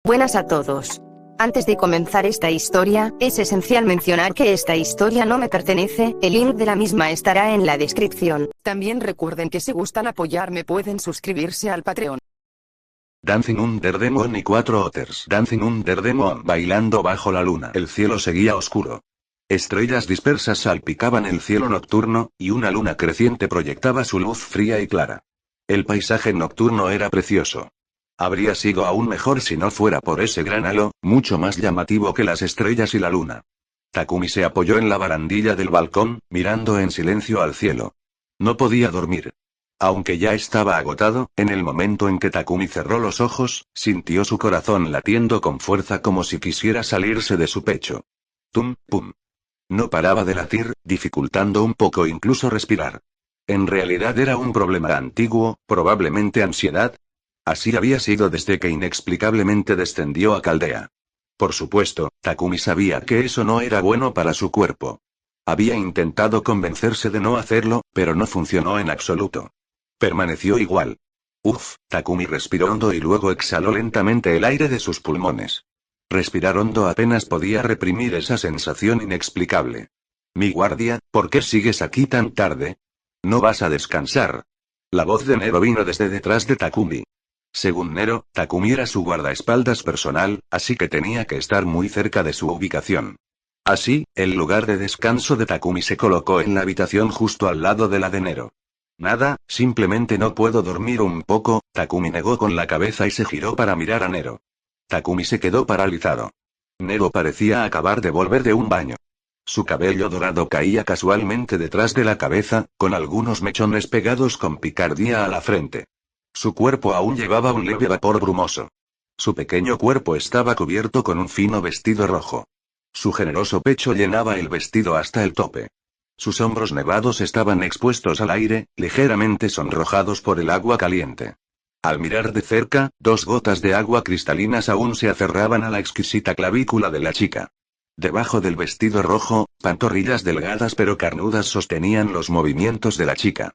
Buenas a todos. Antes de comenzar esta historia, es esencial mencionar que esta historia no me pertenece, el link de la misma estará en la descripción. También recuerden que si gustan apoyarme pueden suscribirse al Patreon. Dancing Under the Moon y 4 Otters. Dancing Under the Moon, bailando bajo la luna. El cielo seguía oscuro. Estrellas dispersas salpicaban el cielo nocturno, y una luna creciente proyectaba su luz fría y clara. El paisaje nocturno era precioso. Habría sido aún mejor si no fuera por ese gran halo, mucho más llamativo que las estrellas y la luna. Takumi se apoyó en la barandilla del balcón, mirando en silencio al cielo. No podía dormir. Aunque ya estaba agotado, en el momento en que Takumi cerró los ojos, sintió su corazón latiendo con fuerza como si quisiera salirse de su pecho. Tum, pum. No paraba de latir, dificultando un poco incluso respirar. En realidad era un problema antiguo, probablemente ansiedad. Así había sido desde que inexplicablemente descendió a Caldea. Por supuesto, Takumi sabía que eso no era bueno para su cuerpo. Había intentado convencerse de no hacerlo, pero no funcionó en absoluto. Permaneció igual. Takumi respiró hondo y luego exhaló lentamente el aire de sus pulmones. Respirar hondo apenas podía reprimir esa sensación inexplicable. Mi guardia, ¿por qué sigues aquí tan tarde? ¿No vas a descansar? La voz de Nero vino desde detrás de Takumi. Según Nero, Takumi era su guardaespaldas personal, así que tenía que estar muy cerca de su ubicación. Así, el lugar de descanso de Takumi se colocó en la habitación justo al lado de la de Nero. Nada, simplemente no puedo dormir un poco, Takumi negó con la cabeza y se giró para mirar a Nero. Takumi se quedó paralizado. Nero parecía acabar de volver de un baño. Su cabello dorado caía casualmente detrás de la cabeza, con algunos mechones pegados con picardía a la frente. Su cuerpo aún llevaba un leve vapor brumoso. Su pequeño cuerpo estaba cubierto con un fino vestido rojo. Su generoso pecho llenaba el vestido hasta el tope. Sus hombros nevados estaban expuestos al aire, ligeramente sonrojados por el agua caliente. Al mirar de cerca, 2 gotas de agua cristalinas aún se aferraban a la exquisita clavícula de la chica. Debajo del vestido rojo, pantorrillas delgadas pero carnudas sostenían los movimientos de la chica.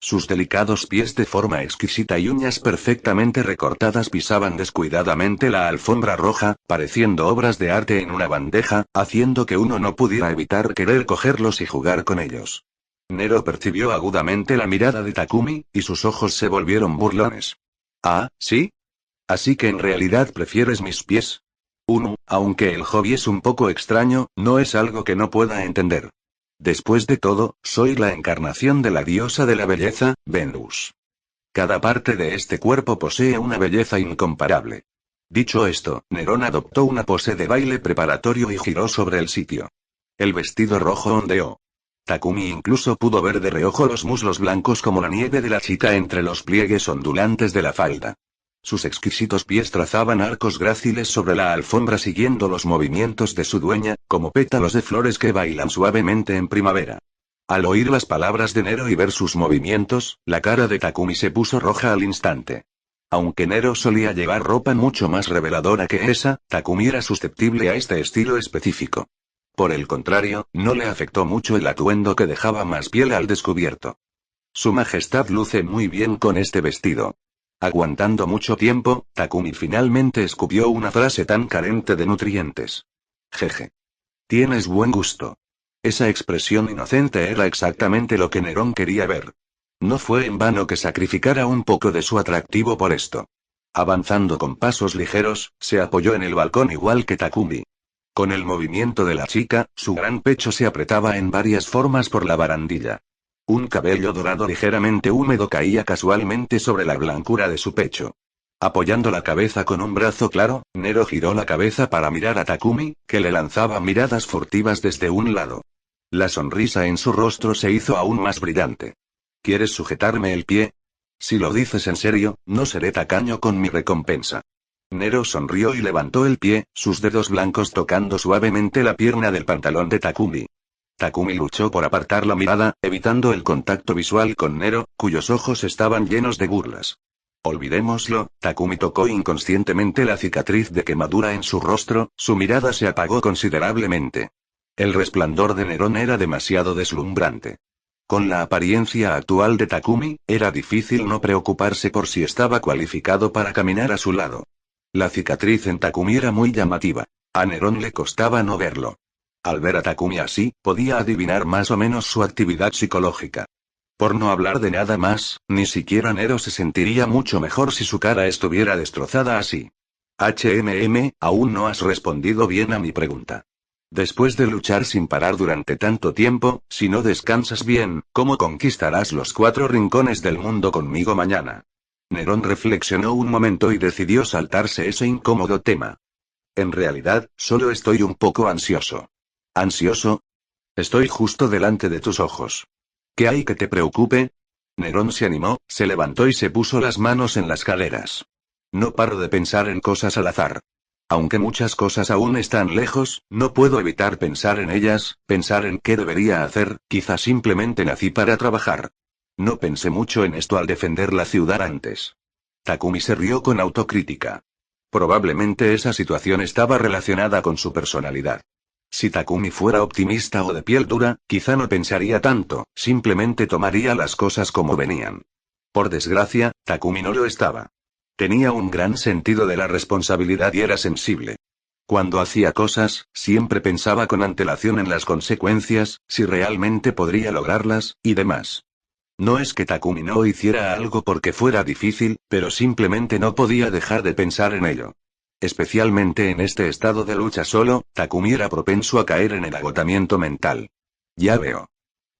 Sus delicados pies de forma exquisita y uñas perfectamente recortadas pisaban descuidadamente la alfombra roja, pareciendo obras de arte en una bandeja, haciendo que uno no pudiera evitar querer cogerlos y jugar con ellos. Nero percibió agudamente la mirada de Takumi, y sus ojos se volvieron burlones. ¿Ah, sí? ¿Así que en realidad prefieres mis pies? Aunque el hobby es un poco extraño, no es algo que no pueda entender. Después de todo, soy la encarnación de la diosa de la belleza, Venus. Cada parte de este cuerpo posee una belleza incomparable. Dicho esto, Nerón adoptó una pose de baile preparatorio y giró sobre el sitio. El vestido rojo ondeó. Takumi incluso pudo ver de reojo los muslos blancos como la nieve de la chica entre los pliegues ondulantes de la falda. Sus exquisitos pies trazaban arcos gráciles sobre la alfombra siguiendo los movimientos de su dueña, como pétalos de flores que bailan suavemente en primavera. Al oír las palabras de Nero y ver sus movimientos, la cara de Takumi se puso roja al instante. Aunque Nero solía llevar ropa mucho más reveladora que esa, Takumi era susceptible a este estilo específico. Por el contrario, no le afectó mucho el atuendo que dejaba más piel al descubierto. Su majestad luce muy bien con este vestido. Aguantando mucho tiempo, Takumi finalmente escupió una frase tan carente de nutrientes. Jeje. Tienes buen gusto. Esa expresión inocente era exactamente lo que Nerón quería ver. No fue en vano que sacrificara un poco de su atractivo por esto. Avanzando con pasos ligeros, se apoyó en el balcón igual que Takumi. Con el movimiento de la chica, su gran pecho se apretaba en varias formas por la barandilla. Un cabello dorado ligeramente húmedo caía casualmente sobre la blancura de su pecho. Apoyando la cabeza con un brazo claro, Nero giró la cabeza para mirar a Takumi, que le lanzaba miradas furtivas desde un lado. La sonrisa en su rostro se hizo aún más brillante. ¿Quieres sujetarme el pie? Si lo dices en serio, no seré tacaño con mi recompensa. Nero sonrió y levantó el pie, sus dedos blancos tocando suavemente la pierna del pantalón de Takumi. Takumi luchó por apartar la mirada, evitando el contacto visual con Nero, cuyos ojos estaban llenos de burlas. Olvidémoslo, Takumi tocó inconscientemente la cicatriz de quemadura en su rostro, su mirada se apagó considerablemente. El resplandor de Nerón era demasiado deslumbrante. Con la apariencia actual de Takumi, era difícil no preocuparse por si estaba cualificado para caminar a su lado. La cicatriz en Takumi era muy llamativa. A Neron le costaba no verlo. Al ver a Takumi así, podía adivinar más o menos su actividad psicológica. Por no hablar de nada más, ni siquiera Nero se sentiría mucho mejor si su cara estuviera destrozada así. Aún no has respondido bien a mi pregunta. Después de luchar sin parar durante tanto tiempo, si no descansas bien, ¿cómo conquistarás los 4 rincones del mundo conmigo mañana? Nerón reflexionó un momento y decidió saltarse ese incómodo tema. En realidad, solo estoy un poco ansioso. ¿Ansioso? Estoy justo delante de tus ojos. ¿Qué hay que te preocupe? Nerón se animó, se levantó y se puso las manos en las caderas. No paro de pensar en cosas al azar. Aunque muchas cosas aún están lejos, no puedo evitar pensar en ellas, pensar en qué debería hacer, quizá simplemente nací para trabajar. No pensé mucho en esto al defender la ciudad antes. Takumi se rió con autocrítica. Probablemente esa situación estaba relacionada con su personalidad. Si Takumi fuera optimista o de piel dura, quizá no pensaría tanto, simplemente tomaría las cosas como venían. Por desgracia, Takumi no lo estaba. Tenía un gran sentido de la responsabilidad y era sensible. Cuando hacía cosas, siempre pensaba con antelación en las consecuencias, si realmente podría lograrlas, y demás. No es que Takumi no hiciera algo porque fuera difícil, pero simplemente no podía dejar de pensar en ello. Especialmente en este estado de lucha solo, Takumi era propenso a caer en el agotamiento mental. Ya veo.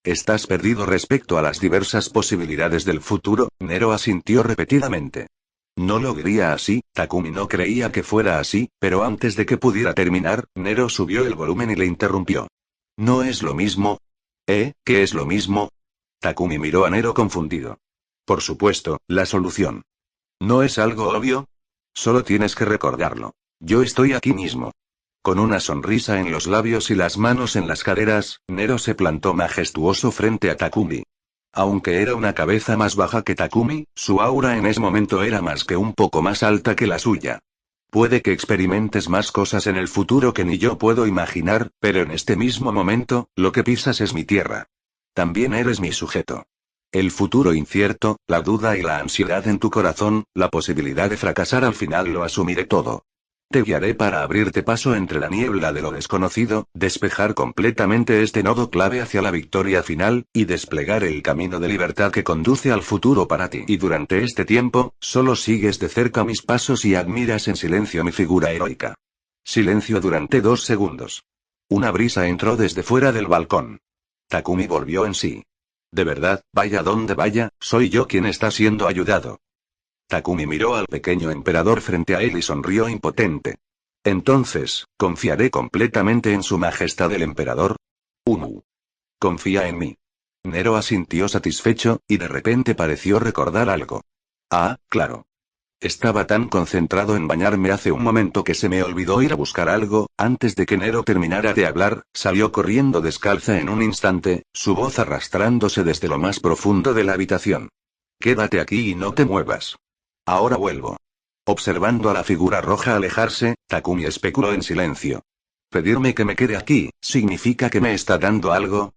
¿Estás perdido respecto a las diversas posibilidades del futuro? Nero asintió repetidamente. No lo diría así, Takumi no creía que fuera así, pero antes de que pudiera terminar, Nero subió el volumen y le interrumpió. ¿No es lo mismo? ¿Qué es lo mismo? Takumi miró a Nero confundido. Por supuesto, la solución. ¿No es algo obvio? Solo tienes que recordarlo. Yo estoy aquí mismo. Con una sonrisa en los labios y las manos en las caderas, Nero se plantó majestuoso frente a Takumi. Aunque era una cabeza más baja que Takumi, su aura en ese momento era más que un poco más alta que la suya. Puede que experimentes más cosas en el futuro que ni yo puedo imaginar, pero en este mismo momento, lo que pisas es mi tierra. También eres mi sujeto. El futuro incierto, la duda y la ansiedad en tu corazón, la posibilidad de fracasar al final lo asumiré todo. Te guiaré para abrirte paso entre la niebla de lo desconocido, despejar completamente este nodo clave hacia la victoria final, y desplegar el camino de libertad que conduce al futuro para ti. Y durante este tiempo, solo sigues de cerca mis pasos y admiras en silencio mi figura heroica. Silencio durante 2 segundos. Una brisa entró desde fuera del balcón. Takumi volvió en sí. De verdad, vaya donde vaya, soy yo quien está siendo ayudado. Takumi miró al pequeño emperador frente a él y sonrió impotente. Entonces, ¿confiaré completamente en su majestad el emperador? Confía en mí. Nero asintió satisfecho, y de repente pareció recordar algo. Ah, claro. Estaba tan concentrado en bañarme hace un momento que se me olvidó ir a buscar algo. Antes de que Nero terminara de hablar, salió corriendo descalza en un instante, su voz arrastrándose desde lo más profundo de la habitación. Quédate aquí y no te muevas. Ahora vuelvo. Observando a la figura roja alejarse, Takumi especuló en silencio. ¿Pedirme que me quede aquí, significa que me está dando algo?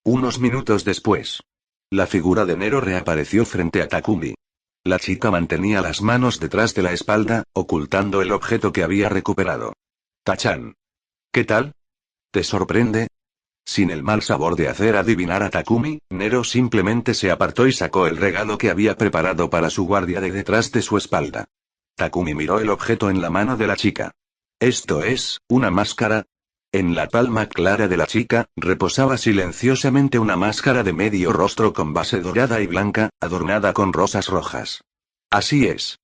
Unos minutos después. La figura de Nero reapareció frente a Takumi. La chica mantenía las manos detrás de la espalda, ocultando el objeto que había recuperado. Tachan. ¿Qué tal? ¿Te sorprende? Sin el mal sabor de hacer adivinar a Takumi, Nero simplemente se apartó y sacó el regalo que había preparado para su guardia de detrás de su espalda. Takumi miró el objeto en la mano de la chica. ¿Esto es, una máscara? En la palma clara de la chica, reposaba silenciosamente una máscara de medio rostro con base dorada y blanca, adornada con rosas rojas. Así es.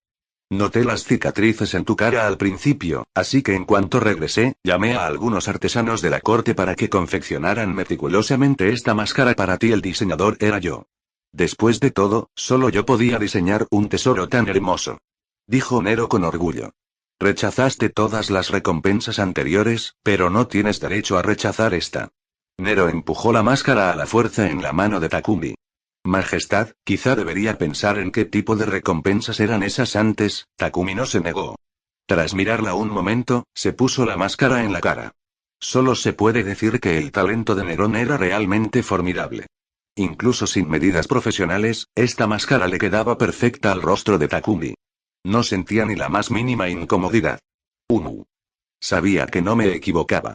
Noté las cicatrices en tu cara al principio, así que en cuanto regresé, llamé a algunos artesanos de la corte para que confeccionaran meticulosamente esta máscara para ti. El diseñador era yo. Después de todo, solo yo podía diseñar un tesoro tan hermoso. Dijo Nero con orgullo. Rechazaste todas las recompensas anteriores, pero no tienes derecho a rechazar esta. Nero empujó la máscara a la fuerza en la mano de Takumi. Majestad, quizá debería pensar en qué tipo de recompensas eran esas antes. Takumi no se negó. Tras mirarla un momento, se puso la máscara en la cara. Solo se puede decir que el talento de Nerón era realmente formidable. Incluso sin medidas profesionales, esta máscara le quedaba perfecta al rostro de Takumi. No sentía ni la más mínima incomodidad. Sabía que no me equivocaba.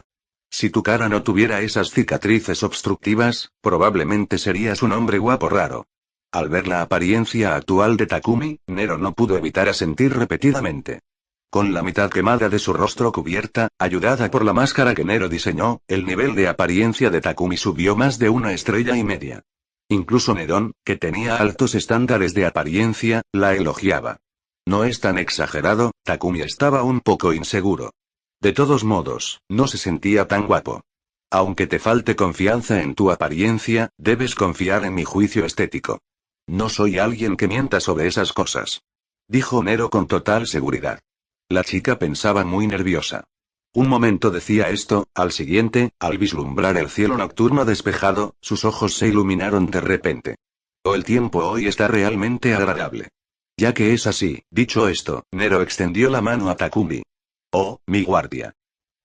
Si tu cara no tuviera esas cicatrices obstructivas, probablemente serías un hombre guapo raro. Al ver la apariencia actual de Takumi, Nero no pudo evitar asentir repetidamente. Con la mitad quemada de su rostro cubierta, ayudada por la máscara que Nero diseñó, el nivel de apariencia de Takumi subió más de 1,5 estrellas. Incluso Neron, que tenía altos estándares de apariencia, la elogiaba. No es tan exagerado, Takumi estaba un poco inseguro. De todos modos, no se sentía tan guapo. Aunque te falte confianza en tu apariencia, debes confiar en mi juicio estético. No soy alguien que mienta sobre esas cosas. Dijo Nero con total seguridad. La chica pensaba muy nerviosa. Un momento decía esto, al siguiente, al vislumbrar el cielo nocturno despejado, sus ojos se iluminaron de repente. Oh, el tiempo hoy está realmente agradable. Ya que es así, dicho esto, Nero extendió la mano a Takumi. Oh, mi guardia.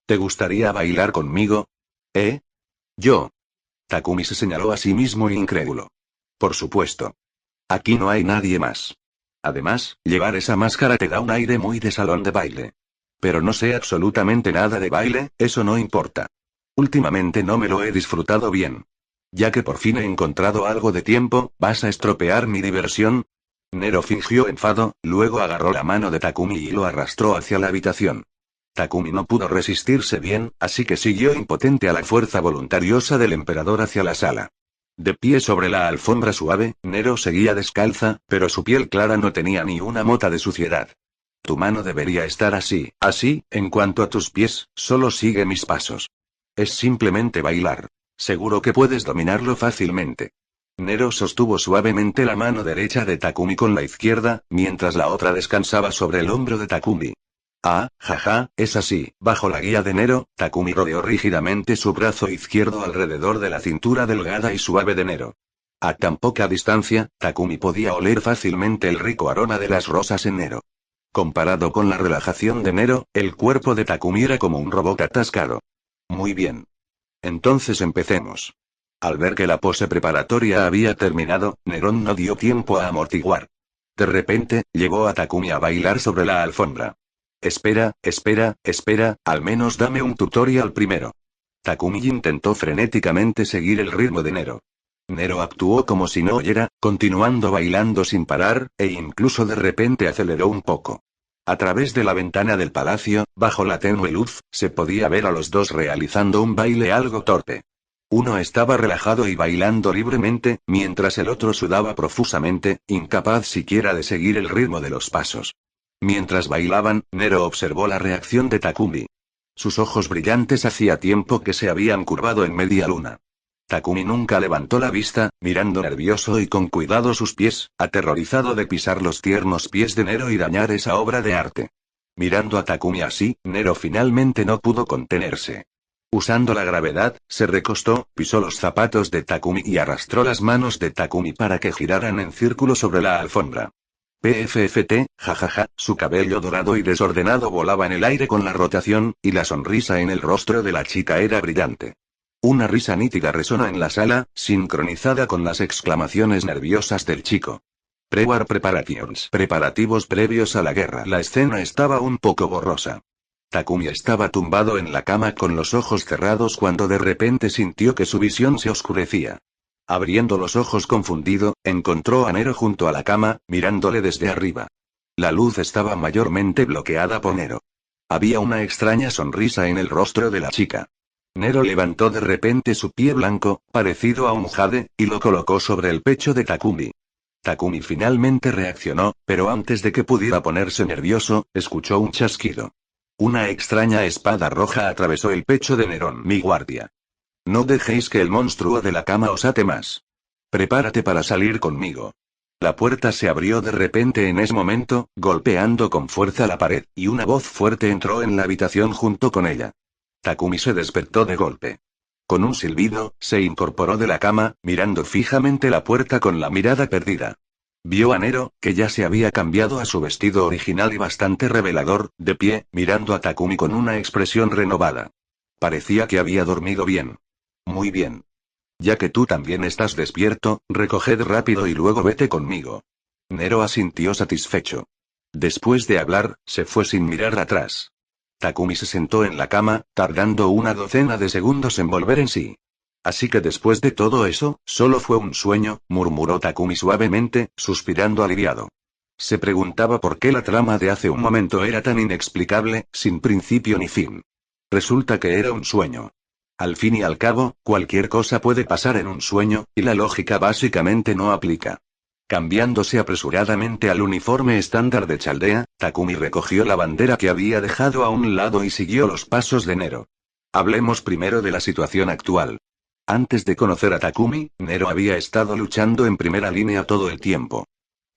¿Te gustaría bailar conmigo? ¿Eh? Yo. Takumi se señaló a sí mismo incrédulo. Por supuesto. Aquí no hay nadie más. Además, llevar esa máscara te da un aire muy de salón de baile. Pero no sé absolutamente nada de baile, eso no importa. Últimamente no me lo he disfrutado bien. Ya que por fin he encontrado algo de tiempo, ¿vas a estropear mi diversión? Nero fingió enfado, luego agarró la mano de Takumi y lo arrastró hacia la habitación. Takumi no pudo resistirse bien, así que siguió impotente a la fuerza voluntariosa del emperador hacia la sala. De pie sobre la alfombra suave, Nero seguía descalza, pero su piel clara no tenía ni una mota de suciedad. Tu mano debería estar así, en cuanto a tus pies, solo sigue mis pasos. Es simplemente bailar. Seguro que puedes dominarlo fácilmente. Nero sostuvo suavemente la mano derecha de Takumi con la izquierda, mientras la otra descansaba sobre el hombro de Takumi. Ah, jaja, es así. Bajo la guía de Nero, Takumi rodeó rígidamente su brazo izquierdo alrededor de la cintura delgada y suave de Nero. A tan poca distancia, Takumi podía oler fácilmente el rico aroma de las rosas en Nero. Comparado con la relajación de Nero, el cuerpo de Takumi era como un robot atascado. Muy bien. Entonces empecemos. Al ver que la pose preparatoria había terminado, Neron no dio tiempo a amortiguar. De repente, llevó a Takumi a bailar sobre la alfombra. Espera, al menos dame un tutorial primero. Takumi intentó frenéticamente seguir el ritmo de Nero. Nero actuó como si no oyera, continuando bailando sin parar, e incluso de repente aceleró un poco. A través de la ventana del palacio, bajo la tenue luz, se podía ver a los dos realizando un baile algo torpe. Uno estaba relajado y bailando libremente, mientras el otro sudaba profusamente, incapaz siquiera de seguir el ritmo de los pasos. Mientras bailaban, Nero observó la reacción de Takumi. Sus ojos brillantes hacía tiempo que se habían curvado en media luna. Takumi nunca levantó la vista, mirando nervioso y con cuidado sus pies, aterrorizado de pisar los tiernos pies de Nero y dañar esa obra de arte. Mirando a Takumi así, Nero finalmente no pudo contenerse. Usando la gravedad, se recostó, pisó los zapatos de Takumi y arrastró las manos de Takumi para que giraran en círculo sobre la alfombra. PFFT, jajaja, su cabello dorado y desordenado volaba en el aire con la rotación, y la sonrisa en el rostro de la chica era brillante. Una risa nítida resonó en la sala, sincronizada con las exclamaciones nerviosas del chico. Pre-war preparations. Preparativos previos a la guerra. La escena estaba un poco borrosa. Takumi estaba tumbado en la cama con los ojos cerrados cuando de repente sintió que su visión se oscurecía. Abriendo los ojos confundido, encontró a Nero junto a la cama, mirándole desde arriba. La luz estaba mayormente bloqueada por Nero. Había una extraña sonrisa en el rostro de la chica. Nero levantó de repente su pie blanco, parecido a un jade, y lo colocó sobre el pecho de Takumi. Takumi finalmente reaccionó, pero antes de que pudiera ponerse nervioso, escuchó un chasquido. Una extraña espada roja atravesó el pecho de Neron. Mi guardia. No dejéis que el monstruo de la cama os ate más. Prepárate para salir conmigo. La puerta se abrió de repente en ese momento, golpeando con fuerza la pared, y una voz fuerte entró en la habitación junto con ella. Takumi se despertó de golpe. Con un silbido, se incorporó de la cama, mirando fijamente la puerta con la mirada perdida. Vio a Nero, que ya se había cambiado a su vestido original y bastante revelador, de pie, mirando a Takumi con una expresión renovada. Parecía que había dormido bien. Muy bien. Ya que tú también estás despierto, recoged rápido y luego vete conmigo. Nero asintió satisfecho. Después de hablar, se fue sin mirar atrás. Takumi se sentó en la cama, tardando una docena de segundos en volver en sí. Así que después de todo eso, solo fue un sueño, murmuró Takumi suavemente, suspirando aliviado. Se preguntaba por qué la trama de hace un momento era tan inexplicable, sin principio ni fin. Resulta que era un sueño. Al fin y al cabo, cualquier cosa puede pasar en un sueño, y la lógica básicamente no aplica. Cambiándose apresuradamente al uniforme estándar de Chaldea, Takumi recogió la bandera que había dejado a un lado y siguió los pasos de Nero. Hablemos primero de la situación actual. Antes de conocer a Takumi, Nero había estado luchando en primera línea todo el tiempo.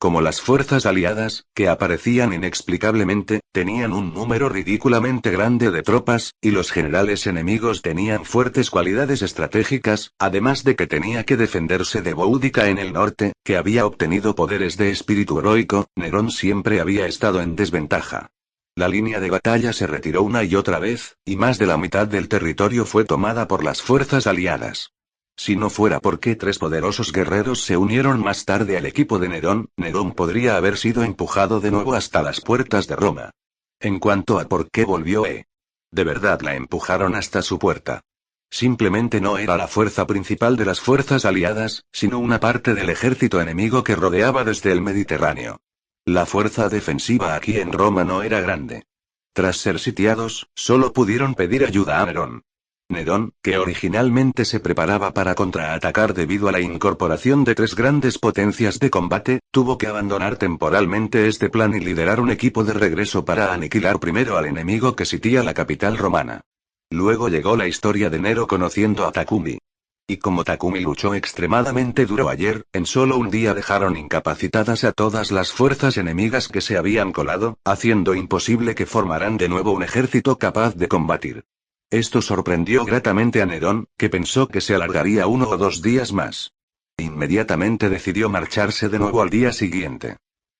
Como las fuerzas aliadas, que aparecían inexplicablemente, tenían un número ridículamente grande de tropas, y los generales enemigos tenían fuertes cualidades estratégicas, además de que tenía que defenderse de Boudica en el norte, que había obtenido poderes de espíritu heroico, Nerón siempre había estado en desventaja. La línea de batalla se retiró una y otra vez, y más de la mitad del territorio fue tomada por las fuerzas aliadas. Si no fuera porque 3 poderosos guerreros se unieron más tarde al equipo de Nerón, Nerón podría haber sido empujado de nuevo hasta las puertas de Roma. En cuanto a por qué volvió de verdad la empujaron hasta su puerta. Simplemente no era la fuerza principal de las fuerzas aliadas, sino una parte del ejército enemigo que rodeaba desde el Mediterráneo. La fuerza defensiva aquí en Roma no era grande. Tras ser sitiados, solo pudieron pedir ayuda a Nerón. Nerón, que originalmente se preparaba para contraatacar debido a la incorporación de 3 grandes potencias de combate, tuvo que abandonar temporalmente este plan y liderar un equipo de regreso para aniquilar primero al enemigo que sitía la capital romana. Luego llegó la historia de Nero conociendo a Takumi. Y como Takumi luchó extremadamente duro ayer, en solo un día dejaron incapacitadas a todas las fuerzas enemigas que se habían colado, haciendo imposible que formaran de nuevo un ejército capaz de combatir. Esto sorprendió gratamente a Nerón, que pensó que se alargaría 1 o 2 días más. Inmediatamente decidió marcharse de nuevo al día siguiente.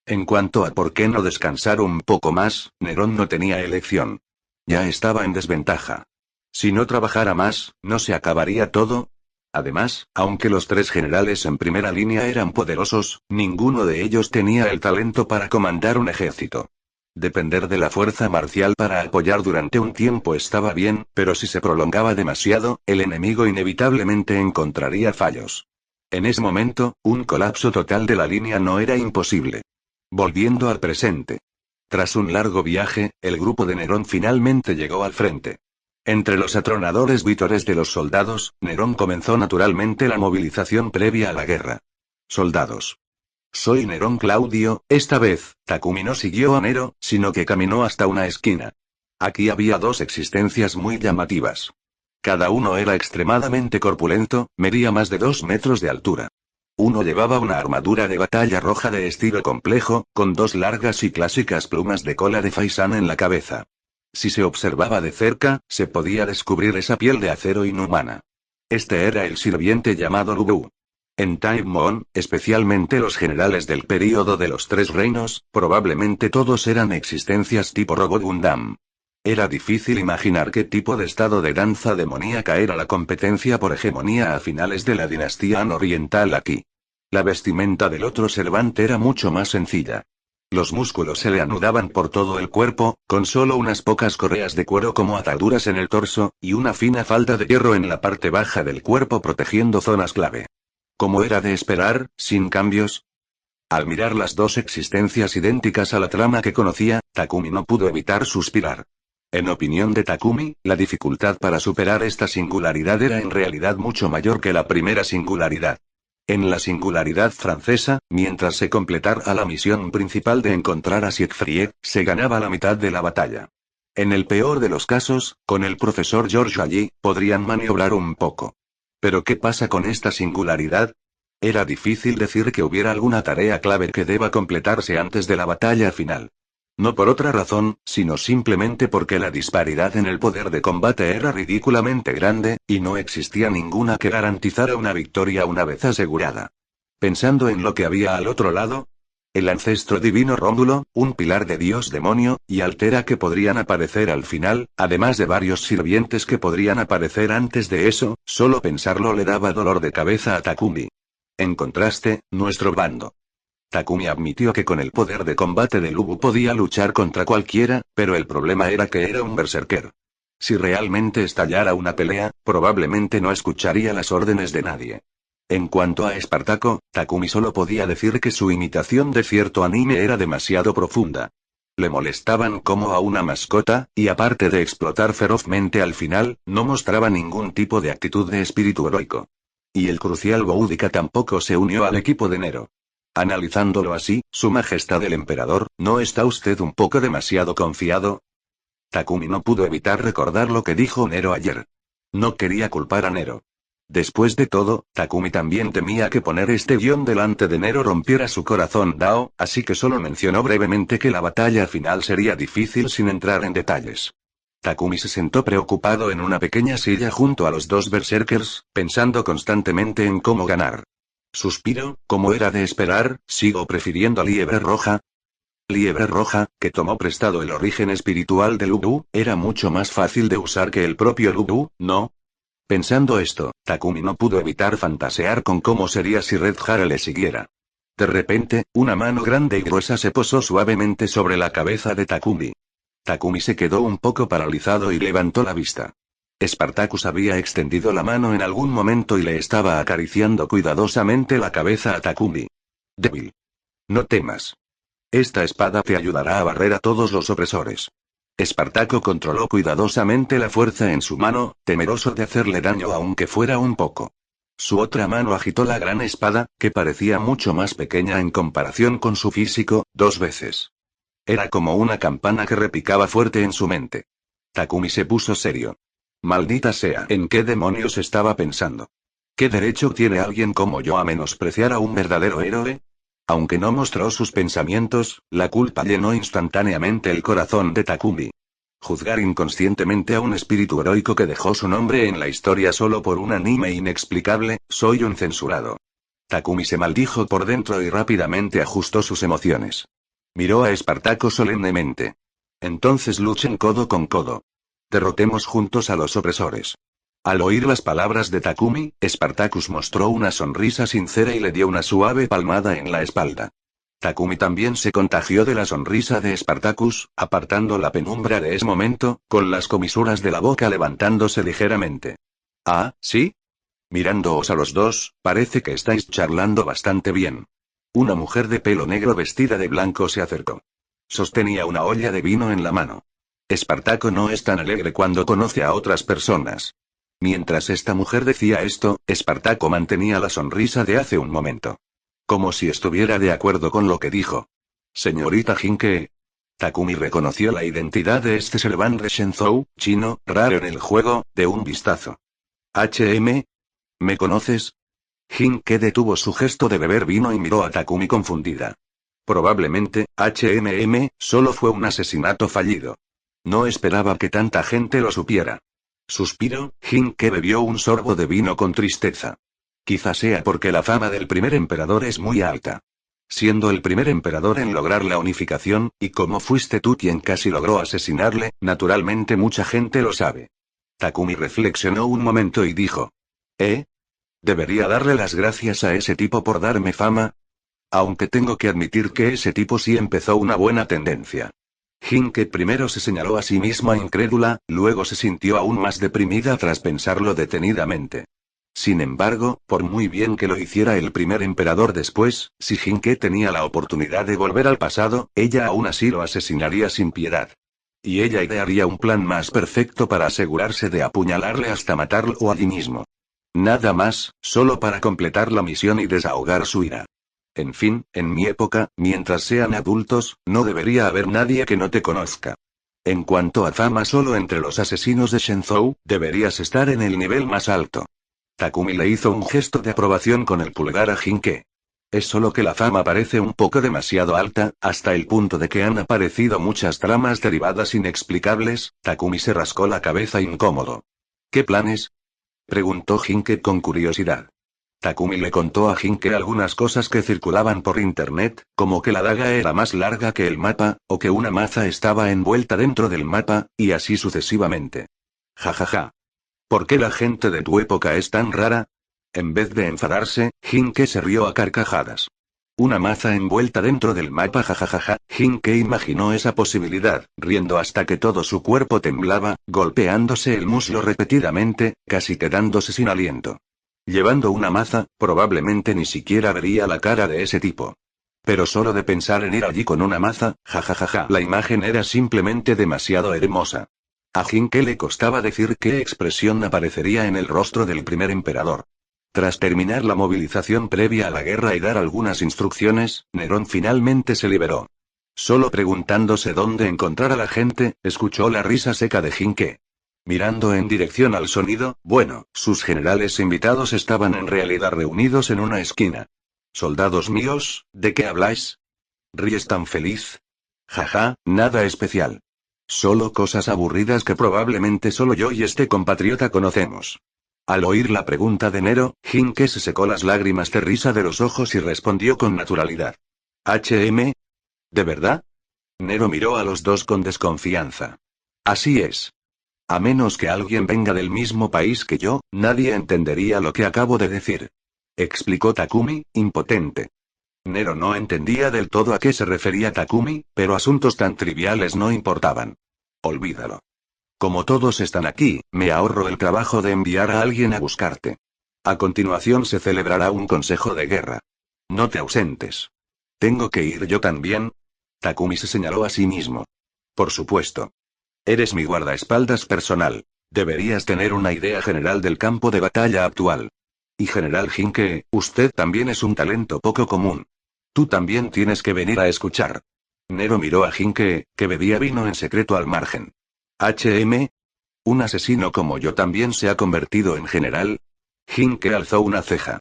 En cuanto a por qué no descansar un poco más, Nerón no tenía elección. Ya estaba en desventaja. Si no trabajara más, ¿no se acabaría todo? Además, aunque los 3 generales en primera línea eran poderosos, ninguno de ellos tenía el talento para comandar un ejército. Depender de la fuerza marcial para apoyar durante un tiempo estaba bien, pero si se prolongaba demasiado, el enemigo inevitablemente encontraría fallos. En ese momento, un colapso total de la línea no era imposible. Volviendo al presente. Tras un largo viaje, el grupo de Nerón finalmente llegó al frente. Entre los atronadores vítores de los soldados, Nerón comenzó naturalmente la movilización previa a la guerra. Soldados. Soy Nerón Claudio. Esta vez, Takumi no siguió a Nero, sino que caminó hasta una esquina. Aquí había 2 existencias muy llamativas. Cada uno era extremadamente corpulento, medía más de 2 metros de altura. Uno llevaba una armadura de batalla roja de estilo complejo, con 2 largas y clásicas plumas de cola de faisán en la cabeza. Si se observaba de cerca, se podía descubrir esa piel de acero inhumana. Este era el sirviente llamado Lubu. En Time Moon, especialmente los generales del período de los 3 reinos, probablemente todos eran existencias tipo Robot Gundam. Era difícil imaginar qué tipo de estado de danza demoníaca era la competencia por hegemonía a finales de la dinastía Han oriental aquí. La vestimenta del otro servante era mucho más sencilla. Los músculos se le anudaban por todo el cuerpo, con solo unas pocas correas de cuero como ataduras en el torso, y una fina falda de hierro en la parte baja del cuerpo protegiendo zonas clave. Como era de esperar, sin cambios. Al mirar las 2 existencias idénticas a la trama que conocía, Takumi no pudo evitar suspirar. En opinión de Takumi, la dificultad para superar esta singularidad era en realidad mucho mayor que la primera singularidad. En la singularidad francesa, mientras se completara la misión principal de encontrar a Siegfried, se ganaba la mitad de la batalla. En el peor de los casos, con el profesor George allí, podrían maniobrar un poco. ¿Pero qué pasa con esta singularidad? Era difícil decir que hubiera alguna tarea clave que deba completarse antes de la batalla final. No por otra razón, sino simplemente porque la disparidad en el poder de combate era ridículamente grande, y no existía ninguna que garantizara una victoria una vez asegurada. Pensando en lo que había al otro lado, el ancestro divino Rómulo, un pilar de Dios demonio, y Altera que podrían aparecer al final, además de varios sirvientes que podrían aparecer antes de eso, solo pensarlo le daba dolor de cabeza a Takumi. En contraste, nuestro bando. Takumi admitió que con el poder de combate de Lubu podía luchar contra cualquiera, pero el problema era que era un berserker. Si realmente estallara una pelea, probablemente no escucharía las órdenes de nadie. En cuanto a Espartaco, Takumi solo podía decir que su imitación de cierto anime era demasiado profunda. Le molestaban como a una mascota, y aparte de explotar ferozmente al final, no mostraba ningún tipo de actitud de espíritu heroico. Y el crucial Boudica tampoco se unió al equipo de Nero. Analizándolo así, Su Majestad el Emperador, ¿no está usted un poco demasiado confiado? Takumi no pudo evitar recordar lo que dijo Nero ayer. No quería culpar a Nero. Después de todo, Takumi también temía que poner este guión delante de Nero rompiera su corazón Dao, así que solo mencionó brevemente que la batalla final sería difícil sin entrar en detalles. Takumi se sentó preocupado en una pequeña silla junto a los dos berserkers, pensando constantemente en cómo ganar. Suspiro, como era de esperar, sigo prefiriendo a Liebre Roja. Liebre Roja, que tomó prestado el origen espiritual de Lubu, era mucho más fácil de usar que el propio Lubu, ¿no? Pensando esto, Takumi no pudo evitar fantasear con cómo sería si Red Hare le siguiera. De repente, una mano grande y gruesa se posó suavemente sobre la cabeza de Takumi. Takumi se quedó un poco paralizado y levantó la vista. Spartacus había extendido la mano en algún momento y le estaba acariciando cuidadosamente la cabeza a Takumi. Débil. No temas. Esta espada te ayudará a barrer a todos los opresores. Espartaco controló cuidadosamente la fuerza en su mano, temeroso de hacerle daño aunque fuera un poco. Su otra mano agitó la gran espada, que parecía mucho más pequeña en comparación con su físico, 2 veces. Era como una campana que repicaba fuerte en su mente. Takumi se puso serio. Maldita sea, ¿en qué demonios estaba pensando? ¿Qué derecho tiene alguien como yo a menospreciar a un verdadero héroe? Aunque no mostró sus pensamientos, la culpa llenó instantáneamente el corazón de Takumi. Juzgar inconscientemente a un espíritu heroico que dejó su nombre en la historia solo por un anime inexplicable, soy un censurado. Takumi se maldijo por dentro y rápidamente ajustó sus emociones. Miró a Espartaco solemnemente. Entonces luchen codo con codo. Derrotemos juntos a los opresores. Al oír las palabras de Takumi, Spartacus mostró una sonrisa sincera y le dio una suave palmada en la espalda. Takumi también se contagió de la sonrisa de Spartacus, apartando la penumbra de ese momento, con las comisuras de la boca levantándose ligeramente. ¿Ah, sí? Mirándoos a los dos, parece que estáis charlando bastante bien. Una mujer de pelo negro vestida de blanco se acercó. Sostenía una olla de vino en la mano. Espartaco no es tan alegre cuando conoce a otras personas. Mientras esta mujer decía esto, Espartaco mantenía la sonrisa de hace un momento. Como si estuviera de acuerdo con lo que dijo. Señorita Jinke. Takumi reconoció la identidad de este Serván de Shenzhou, chino, raro en el juego, de un vistazo. ¿Me conoces? Jinke detuvo su gesto de beber vino y miró a Takumi confundida. Probablemente, solo fue un asesinato fallido. No esperaba que tanta gente lo supiera. Suspiro, Jinke bebió un sorbo de vino con tristeza. Quizá sea porque la fama del primer emperador es muy alta. Siendo el primer emperador en lograr la unificación, y como fuiste tú quien casi logró asesinarle, naturalmente mucha gente lo sabe. Takumi reflexionó un momento y dijo. ¿Debería darle las gracias a ese tipo por darme fama? Aunque tengo que admitir que ese tipo sí empezó una buena tendencia. Jinke primero se señaló a sí misma incrédula, luego se sintió aún más deprimida tras pensarlo detenidamente. Sin embargo, por muy bien que lo hiciera el primer emperador después, si Jinke tenía la oportunidad de volver al pasado, ella aún así lo asesinaría sin piedad. Y ella idearía un plan más perfecto para asegurarse de apuñalarle hasta matarlo allí mismo. Nada más, solo para completar la misión y desahogar su ira. En fin, en mi época, mientras sean adultos, no debería haber nadie que no te conozca. En cuanto a fama solo entre los asesinos de Shenzhou, deberías estar en el nivel más alto. Takumi le hizo un gesto de aprobación con el pulgar a Jinke. Es solo que la fama parece un poco demasiado alta, hasta el punto de que han aparecido muchas tramas derivadas inexplicables. Takumi se rascó la cabeza incómodo. ¿Qué planes? Preguntó Jinke con curiosidad. Takumi le contó a Jinke algunas cosas que circulaban por internet, como que la daga era más larga que el mapa, o que una maza estaba envuelta dentro del mapa, y así sucesivamente. Jajaja. ¿Por qué la gente de tu época es tan rara? En vez de enfadarse, Jinke se rió a carcajadas. Una maza envuelta dentro del mapa, jajajaja. Hinke imaginó esa posibilidad, riendo hasta que todo su cuerpo temblaba, golpeándose el muslo repetidamente, casi quedándose sin aliento. Llevando una maza, probablemente ni siquiera vería la cara de ese tipo. Pero solo de pensar en ir allí con una maza, jajajaja, la imagen era simplemente demasiado hermosa. A Hinke le costaba decir qué expresión aparecería en el rostro del primer emperador. Tras terminar la movilización previa a la guerra y dar algunas instrucciones, Nerón finalmente se liberó. Solo preguntándose dónde encontrar a la gente, escuchó la risa seca de Hinke. Mirando en dirección al sonido, bueno, sus generales invitados estaban en realidad reunidos en una esquina. «Soldados míos, ¿de qué habláis? ¿Ríes tan feliz? Jaja, nada especial. Solo cosas aburridas que probablemente solo yo y este compatriota conocemos». Al oír la pregunta de Nero, Hinke se secó las lágrimas de risa de los ojos y respondió con naturalidad. «¿HM? ¿De verdad?» Nero miró a los dos con desconfianza. «Así es. A menos que alguien venga del mismo país que yo, nadie entendería lo que acabo de decir», explicó Takumi, impotente. Nero no entendía del todo a qué se refería Takumi, pero asuntos tan triviales no importaban. «Olvídalo. Como todos están aquí, me ahorro el trabajo de enviar a alguien a buscarte. A continuación se celebrará un consejo de guerra. No te ausentes. ¿Tengo que ir yo también?» Takumi se señaló a sí mismo. «Por supuesto. Eres mi guardaespaldas personal. Deberías tener una idea general del campo de batalla actual. Y General Hinke, usted también es un talento poco común. Tú también tienes que venir a escuchar». Nero miró a Hinke, que bebía vino en secreto al margen. «¿HM? ¿Un asesino como yo también se ha convertido en general?» Hinke alzó una ceja.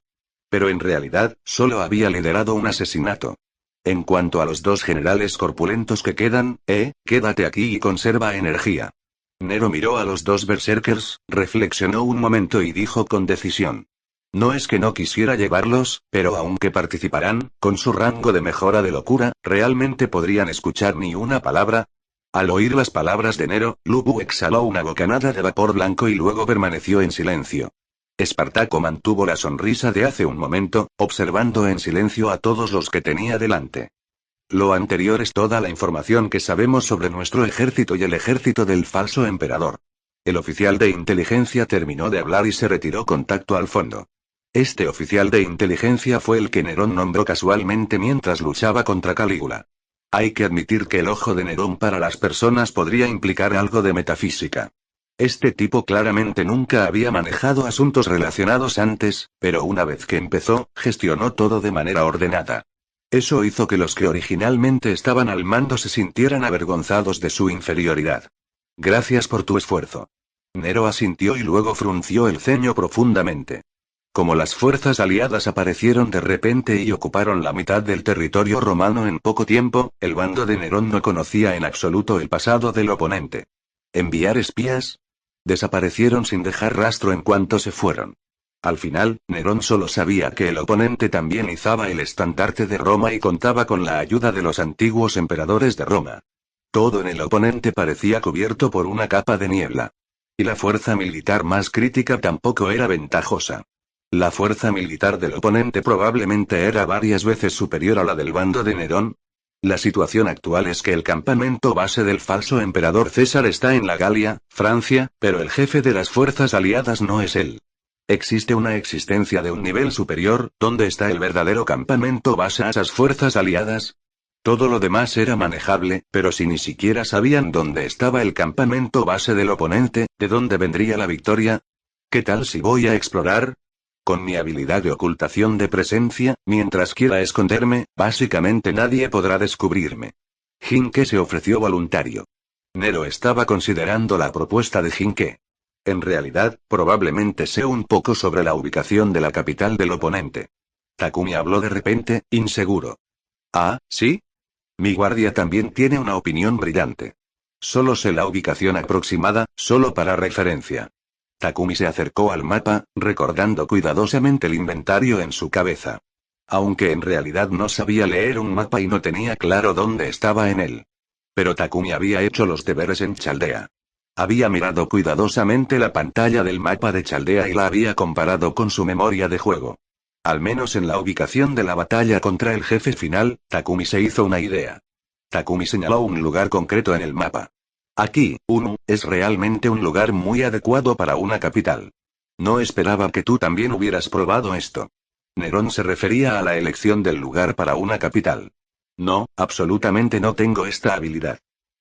Pero en realidad, solo había liderado un asesinato. En cuanto a los dos generales corpulentos que quedan, quédate aquí y conserva energía. Nero miró a los dos berserkers, reflexionó un momento y dijo con decisión. No es que no quisiera llevarlos, pero aunque participarán, con su rango de mejora de locura, ¿realmente podrían escuchar ni una palabra? Al oír las palabras de Nero, Lubu exhaló una bocanada de vapor blanco y luego permaneció en silencio. Espartaco mantuvo la sonrisa de hace un momento, observando en silencio a todos los que tenía delante. Lo anterior es toda la información que sabemos sobre nuestro ejército y el ejército del falso emperador. El oficial de inteligencia terminó de hablar y se retiró con tacto al fondo. Este oficial de inteligencia fue el que Nerón nombró casualmente mientras luchaba contra Calígula. Hay que admitir que el ojo de Nerón para las personas podría implicar algo de metafísica. Este tipo claramente nunca había manejado asuntos relacionados antes, pero una vez que empezó, gestionó todo de manera ordenada. Eso hizo que los que originalmente estaban al mando se sintieran avergonzados de su inferioridad. Gracias por tu esfuerzo. Nero asintió y luego frunció el ceño profundamente. Como las fuerzas aliadas aparecieron de repente y ocuparon la mitad del territorio romano en poco tiempo, el bando de Nerón no conocía en absoluto el pasado del oponente. ¿Enviar espías? Desaparecieron sin dejar rastro en cuanto se fueron. Al final, Nerón solo sabía que el oponente también izaba el estandarte de Roma y contaba con la ayuda de los antiguos emperadores de Roma. Todo en el oponente parecía cubierto por una capa de niebla. Y la fuerza militar más crítica tampoco era ventajosa. La fuerza militar del oponente probablemente era varias veces superior a la del bando de Nerón. La situación actual es que el campamento base del falso emperador César está en la Galia, Francia, pero el jefe de las fuerzas aliadas no es él. Existe una existencia de un nivel superior, donde está el verdadero campamento base a esas fuerzas aliadas. Todo lo demás era manejable, pero si ni siquiera sabían dónde estaba el campamento base del oponente, ¿de dónde vendría la victoria? ¿Qué tal si voy a explorar? Con mi habilidad de ocultación de presencia, mientras quiera esconderme, básicamente nadie podrá descubrirme. Hinke se ofreció voluntario. Nero estaba considerando la propuesta de Hinke. En realidad, probablemente sé un poco sobre la ubicación de la capital del oponente. Takumi habló de repente, inseguro. Ah, ¿sí? Mi guardia también tiene una opinión brillante. Solo sé la ubicación aproximada, solo para referencia. Takumi se acercó al mapa, recordando cuidadosamente el inventario en su cabeza. Aunque en realidad no sabía leer un mapa y no tenía claro dónde estaba en él. Pero Takumi había hecho los deberes en Chaldea. Había mirado cuidadosamente la pantalla del mapa de Chaldea y la había comparado con su memoria de juego. Al menos en la ubicación de la batalla contra el jefe final, Takumi se hizo una idea. Takumi señaló un lugar concreto en el mapa. Aquí, es realmente un lugar muy adecuado para una capital. No esperaba que tú también hubieras probado esto. Nerón se refería a la elección del lugar para una capital. No, absolutamente no tengo esta habilidad.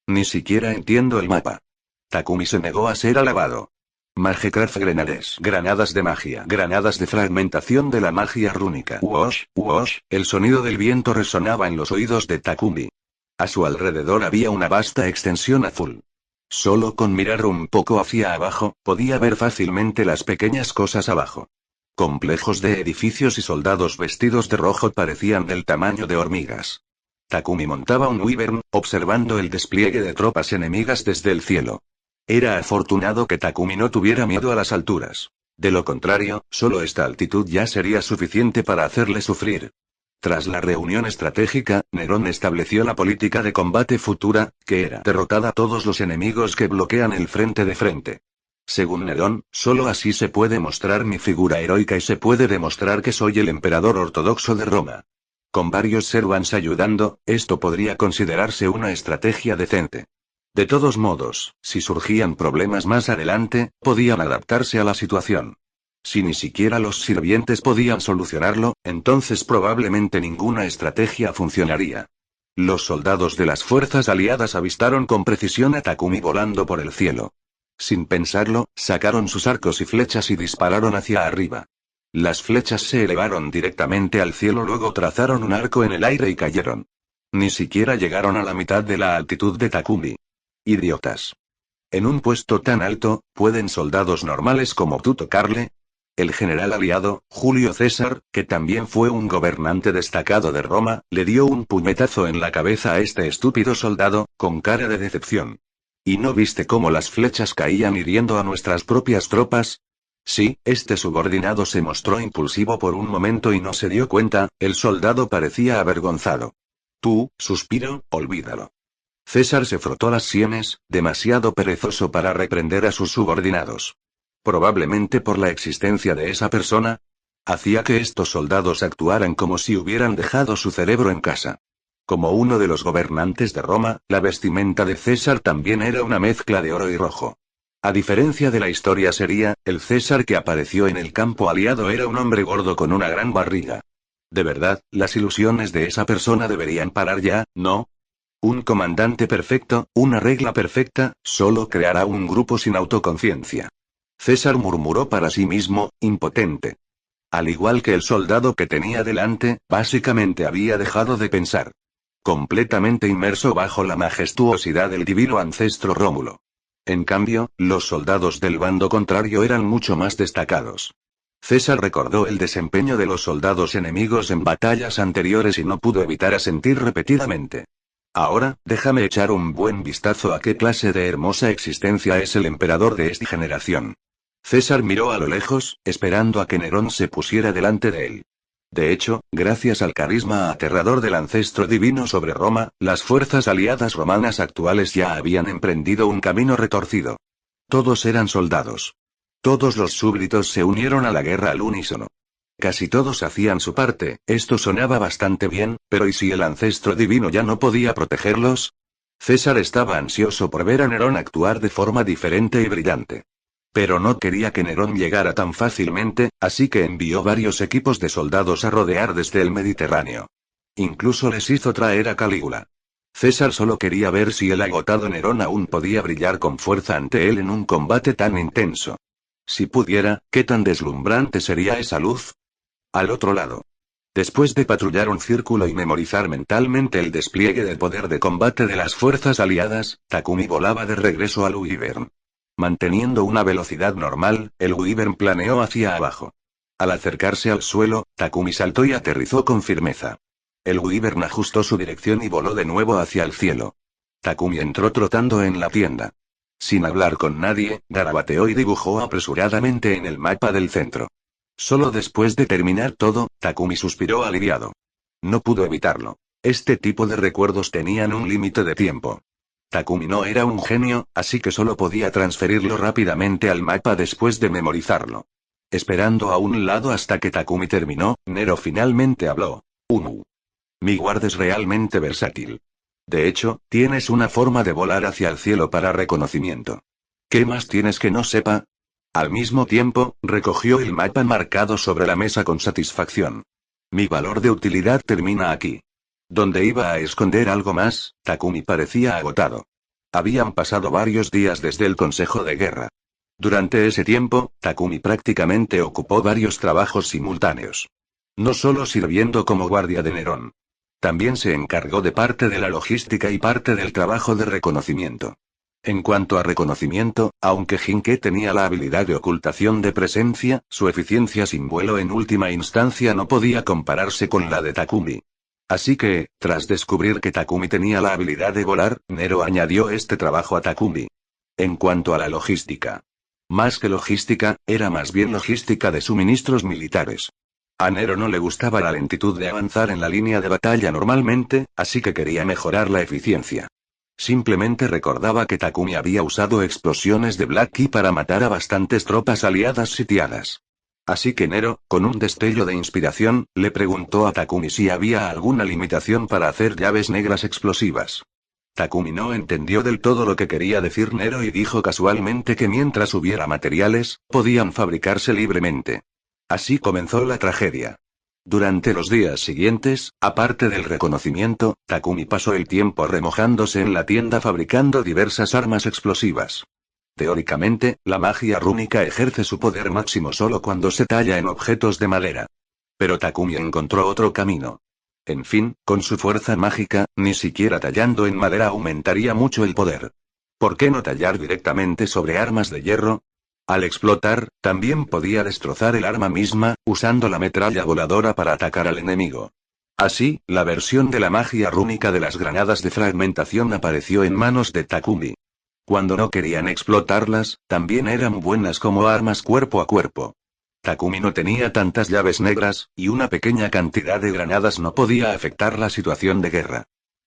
Ni siquiera entiendo el mapa. Takumi se negó a ser alabado. Magecraft Grenades. Granadas de magia. Granadas de fragmentación de la magia rúnica. Wosh, wosh, el sonido del viento resonaba en los oídos de Takumi. A su alrededor había una vasta extensión azul. Solo con mirar un poco hacia abajo, podía ver fácilmente las pequeñas cosas abajo. Complejos de edificios y soldados vestidos de rojo parecían del tamaño de hormigas. Takumi montaba un wyvern, observando el despliegue de tropas enemigas desde el cielo. Era afortunado que Takumi no tuviera miedo a las alturas. De lo contrario, solo esta altitud ya sería suficiente para hacerle sufrir. Tras la reunión estratégica, Nerón estableció la política de combate futura, que era derrotar a todos los enemigos que bloquean el frente de frente. Según Nerón, solo así se puede mostrar mi figura heroica y se puede demostrar que soy el emperador ortodoxo de Roma. Con varios servants ayudando, esto podría considerarse una estrategia decente. De todos modos, si surgían problemas más adelante, podían adaptarse a la situación. Si ni siquiera los sirvientes podían solucionarlo, entonces probablemente ninguna estrategia funcionaría. Los soldados de las fuerzas aliadas avistaron con precisión a Takumi volando por el cielo. Sin pensarlo, sacaron sus arcos y flechas y dispararon hacia arriba. Las flechas se elevaron directamente al cielo, luego trazaron un arco en el aire y cayeron. Ni siquiera llegaron a la mitad de la altitud de Takumi. Idiotas. En un puesto tan alto, ¿pueden soldados normales como tú tocarle? El general aliado, Julio César, que también fue un gobernante destacado de Roma, le dio un puñetazo en la cabeza a este estúpido soldado, con cara de decepción. ¿Y no viste cómo las flechas caían hiriendo a nuestras propias tropas? Sí, este subordinado se mostró impulsivo por un momento y no se dio cuenta, el soldado parecía avergonzado. Tú, suspiro, olvídalo. César se frotó las sienes, demasiado perezoso para reprender a sus subordinados. Probablemente por la existencia de esa persona, hacía que estos soldados actuaran como si hubieran dejado su cerebro en casa. Como uno de los gobernantes de Roma, la vestimenta de César también era una mezcla de oro y rojo. A diferencia de la historia seria, el César que apareció en el campo aliado era un hombre gordo con una gran barriga. De verdad, las ilusiones de esa persona deberían parar ya, ¿no? Un comandante perfecto, una regla perfecta, solo creará un grupo sin autoconciencia. César murmuró para sí mismo, impotente. Al igual que el soldado que tenía delante, básicamente había dejado de pensar. Completamente inmerso bajo la majestuosidad del divino ancestro Rómulo. En cambio, los soldados del bando contrario eran mucho más destacados. César recordó el desempeño de los soldados enemigos en batallas anteriores y no pudo evitar asentir repetidamente. Ahora, déjame echar un buen vistazo a qué clase de hermosa existencia es el emperador de esta generación. César miró a lo lejos, esperando a que Nerón se pusiera delante de él. De hecho, gracias al carisma aterrador del ancestro divino sobre Roma, las fuerzas aliadas romanas actuales ya habían emprendido un camino retorcido. Todos eran soldados. Todos los súbditos se unieron a la guerra al unísono. Casi todos hacían su parte, esto sonaba bastante bien, pero ¿y si el ancestro divino ya no podía protegerlos? César estaba ansioso por ver a Nerón actuar de forma diferente y brillante. Pero no quería que Nerón llegara tan fácilmente, así que envió varios equipos de soldados a rodear desde el Mediterráneo. Incluso les hizo traer a Calígula. César solo quería ver si el agotado Nerón aún podía brillar con fuerza ante él en un combate tan intenso. Si pudiera, ¿qué tan deslumbrante sería esa luz? Al otro lado. Después de patrullar un círculo y memorizar mentalmente el despliegue del poder de combate de las fuerzas aliadas, Takumi volaba de regreso al wyvern. Manteniendo una velocidad normal, el wyvern planeó hacia abajo. Al acercarse al suelo, Takumi saltó y aterrizó con firmeza. El wyvern ajustó su dirección y voló de nuevo hacia el cielo. Takumi entró trotando en la tienda. Sin hablar con nadie, garabateó y dibujó apresuradamente en el mapa del centro. Solo después de terminar todo, Takumi suspiró aliviado. No pudo evitarlo. Este tipo de recuerdos tenían un límite de tiempo. Takumi no era un genio, así que solo podía transferirlo rápidamente al mapa después de memorizarlo. Esperando a un lado hasta que Takumi terminó, Nero finalmente habló. Mi guard es realmente versátil. De hecho, tienes una forma de volar hacia el cielo para reconocimiento. ¿Qué más tienes que no sepa? Al mismo tiempo, recogió el mapa marcado sobre la mesa con satisfacción. Mi valor de utilidad termina aquí. Donde iba a esconder algo más, Takumi parecía agotado. Habían pasado varios días desde el Consejo de Guerra. Durante ese tiempo, Takumi prácticamente ocupó varios trabajos simultáneos. No solo sirviendo como guardia de Nerón. También se encargó de parte de la logística y parte del trabajo de reconocimiento. En cuanto a reconocimiento, aunque Jinke tenía la habilidad de ocultación de presencia, su eficiencia sin vuelo en última instancia no podía compararse con la de Takumi. Así que, tras descubrir que Takumi tenía la habilidad de volar, Nero añadió este trabajo a Takumi. En cuanto a la logística. Más que logística, era más bien logística de suministros militares. A Nero no le gustaba la lentitud de avanzar en la línea de batalla normalmente, así que quería mejorar la eficiencia. Simplemente recordaba que Takumi había usado explosiones de Black Key para matar a bastantes tropas aliadas sitiadas. Así que Nero, con un destello de inspiración, le preguntó a Takumi si había alguna limitación para hacer llaves negras explosivas. Takumi no entendió del todo lo que quería decir Nero y dijo casualmente que mientras hubiera materiales, podían fabricarse libremente. Así comenzó la tragedia. Durante los días siguientes, aparte del reconocimiento, Takumi pasó el tiempo remojándose en la tienda fabricando diversas armas explosivas. Teóricamente, la magia rúnica ejerce su poder máximo solo cuando se talla en objetos de madera. Pero Takumi encontró otro camino. En fin, con su fuerza mágica, ni siquiera tallando en madera aumentaría mucho el poder. ¿Por qué no tallar directamente sobre armas de hierro? Al explotar, también podía destrozar el arma misma, usando la metralla voladora para atacar al enemigo. Así, la versión de la magia rúnica de las granadas de fragmentación apareció en manos de Takumi. Cuando no querían explotarlas, también eran buenas como armas cuerpo a cuerpo. Takumi no tenía tantas llaves negras, y una pequeña cantidad de granadas no podía afectar la situación de guerra.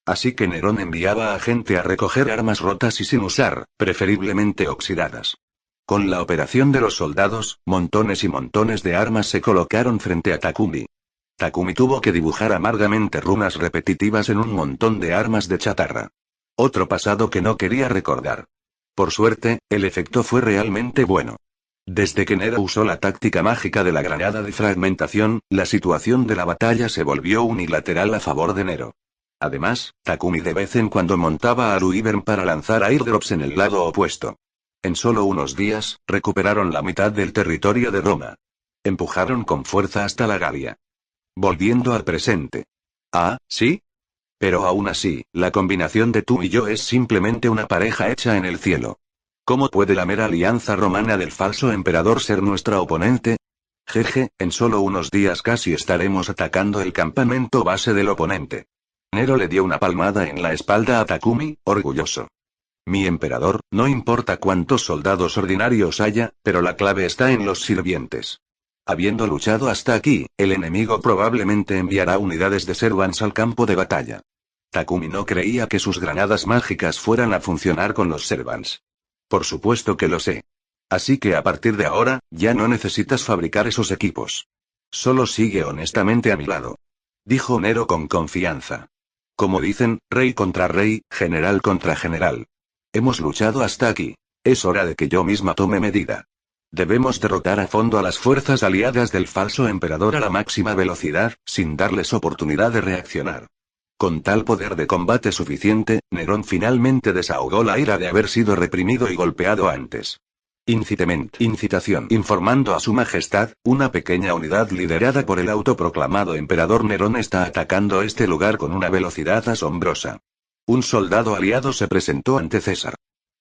Así que Nerón enviaba a gente a recoger armas rotas y sin usar, preferiblemente oxidadas. Con la operación de los soldados, montones y montones de armas se colocaron frente a Takumi. Takumi tuvo que dibujar amargamente runas repetitivas en un montón de armas de chatarra. Otro pasado que no quería recordar. Por suerte, el efecto fue realmente bueno. Desde que Nero usó la táctica mágica de la granada de fragmentación, la situación de la batalla se volvió unilateral a favor de Nero. Además, Takumi de vez en cuando montaba a Luivern para lanzar airdrops en el lado opuesto. En solo unos días, recuperaron la mitad del territorio de Roma. Empujaron con fuerza hasta la Galia. Volviendo al presente. Ah, ¿sí? Pero aún así, la combinación de tú y yo es simplemente una pareja hecha en el cielo. ¿Cómo puede la mera alianza romana del falso emperador ser nuestra oponente? Jeje, en solo unos días casi estaremos atacando el campamento base del oponente. Nero le dio una palmada en la espalda a Takumi, orgulloso. Mi emperador, no importa cuántos soldados ordinarios haya, pero la clave está en los sirvientes. Habiendo luchado hasta aquí, el enemigo probablemente enviará unidades de servants al campo de batalla. Takumi no creía que sus granadas mágicas fueran a funcionar con los servants. Por supuesto que lo sé. Así que a partir de ahora, ya no necesitas fabricar esos equipos. Solo sigue honestamente a mi lado. Dijo Nero con confianza. Como dicen, rey contra rey, general contra general. Hemos luchado hasta aquí. Es hora de que yo misma tome medida. Debemos derrotar a fondo a las fuerzas aliadas del falso emperador a la máxima velocidad, sin darles oportunidad de reaccionar. Con tal poder de combate suficiente, Nerón finalmente desahogó la ira de haber sido reprimido y golpeado antes. Incitación. Informando a su majestad, una pequeña unidad liderada por el autoproclamado emperador Nerón está atacando este lugar con una velocidad asombrosa. Un soldado aliado se presentó ante César.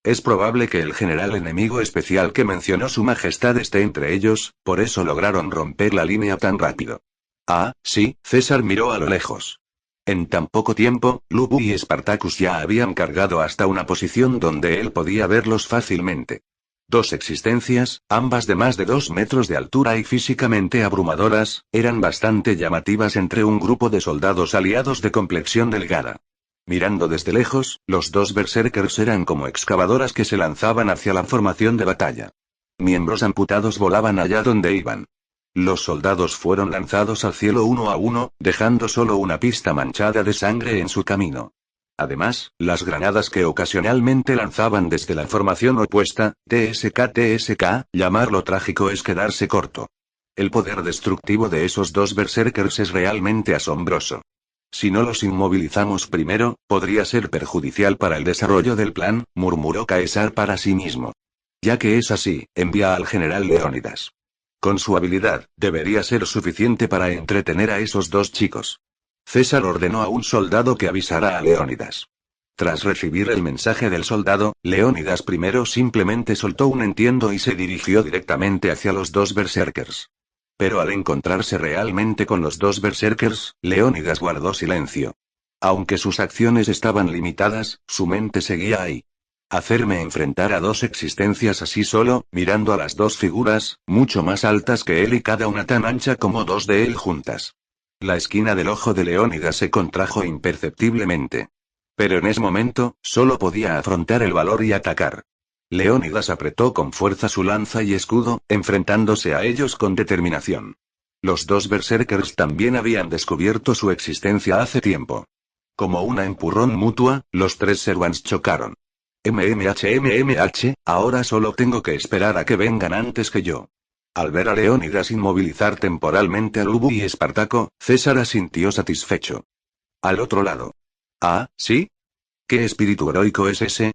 Es probable que el general enemigo especial que mencionó su majestad esté entre ellos, por eso lograron romper la línea tan rápido. Ah, sí, César miró a lo lejos. En tan poco tiempo, Lubu y Spartacus ya habían cargado hasta una posición donde él podía verlos fácilmente. Dos existencias, ambas de más de 2 metros de altura y físicamente abrumadoras, eran bastante llamativas entre un grupo de soldados aliados de complexión delgada. Mirando desde lejos, los dos berserkers eran como excavadoras que se lanzaban hacia la formación de batalla. Miembros amputados volaban allá donde iban. Los soldados fueron lanzados al cielo uno a uno, dejando solo una pista manchada de sangre en su camino. Además, las granadas que ocasionalmente lanzaban desde la formación opuesta, TSK, llamarlo trágico es quedarse corto. El poder destructivo de esos dos berserkers es realmente asombroso. Si no los inmovilizamos primero, podría ser perjudicial para el desarrollo del plan, murmuró Caesar para sí mismo. Ya que es así, envía al general Leónidas. Con su habilidad, debería ser suficiente para entretener a esos dos chicos. César ordenó a un soldado que avisara a Leónidas. Tras recibir el mensaje del soldado, Leónidas primero simplemente soltó un entiendo y se dirigió directamente hacia los dos berserkers. Pero al encontrarse realmente con los dos berserkers, Leónidas guardó silencio. Aunque sus acciones estaban limitadas, su mente seguía ahí. Hacerme enfrentar a dos existencias así solo, mirando a las dos figuras, mucho más altas que él y cada una tan ancha como dos de él juntas. La esquina del ojo de Leónidas se contrajo imperceptiblemente. Pero en ese momento, solo podía afrontar el valor y atacar. Leónidas apretó con fuerza su lanza y escudo, enfrentándose a ellos con determinación. Los dos berserkers también habían descubierto su existencia hace tiempo. Como una empurrón mutua, los tres servants chocaron. MMH, ahora solo tengo que esperar a que vengan antes que yo. Al ver a Leónidas inmovilizar temporalmente a Lubu y Espartaco, César asintió satisfecho. Al otro lado. Ah, ¿sí? ¿Qué espíritu heroico es ese?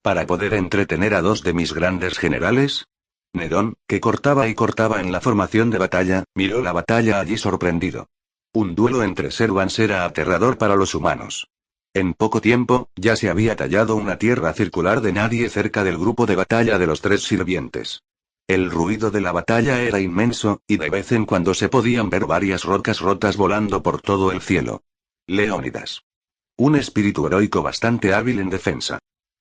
¿Para poder entretener a dos de mis grandes generales? Nerón, que cortaba y cortaba en la formación de batalla, miró la batalla allí sorprendido. Un duelo entre servants era aterrador para los humanos. En poco tiempo, ya se había tallado una tierra circular de nadie cerca del grupo de batalla de los tres sirvientes. El ruido de la batalla era inmenso, y de vez en cuando se podían ver varias rocas rotas volando por todo el cielo. Leónidas. Un espíritu heroico bastante hábil en defensa.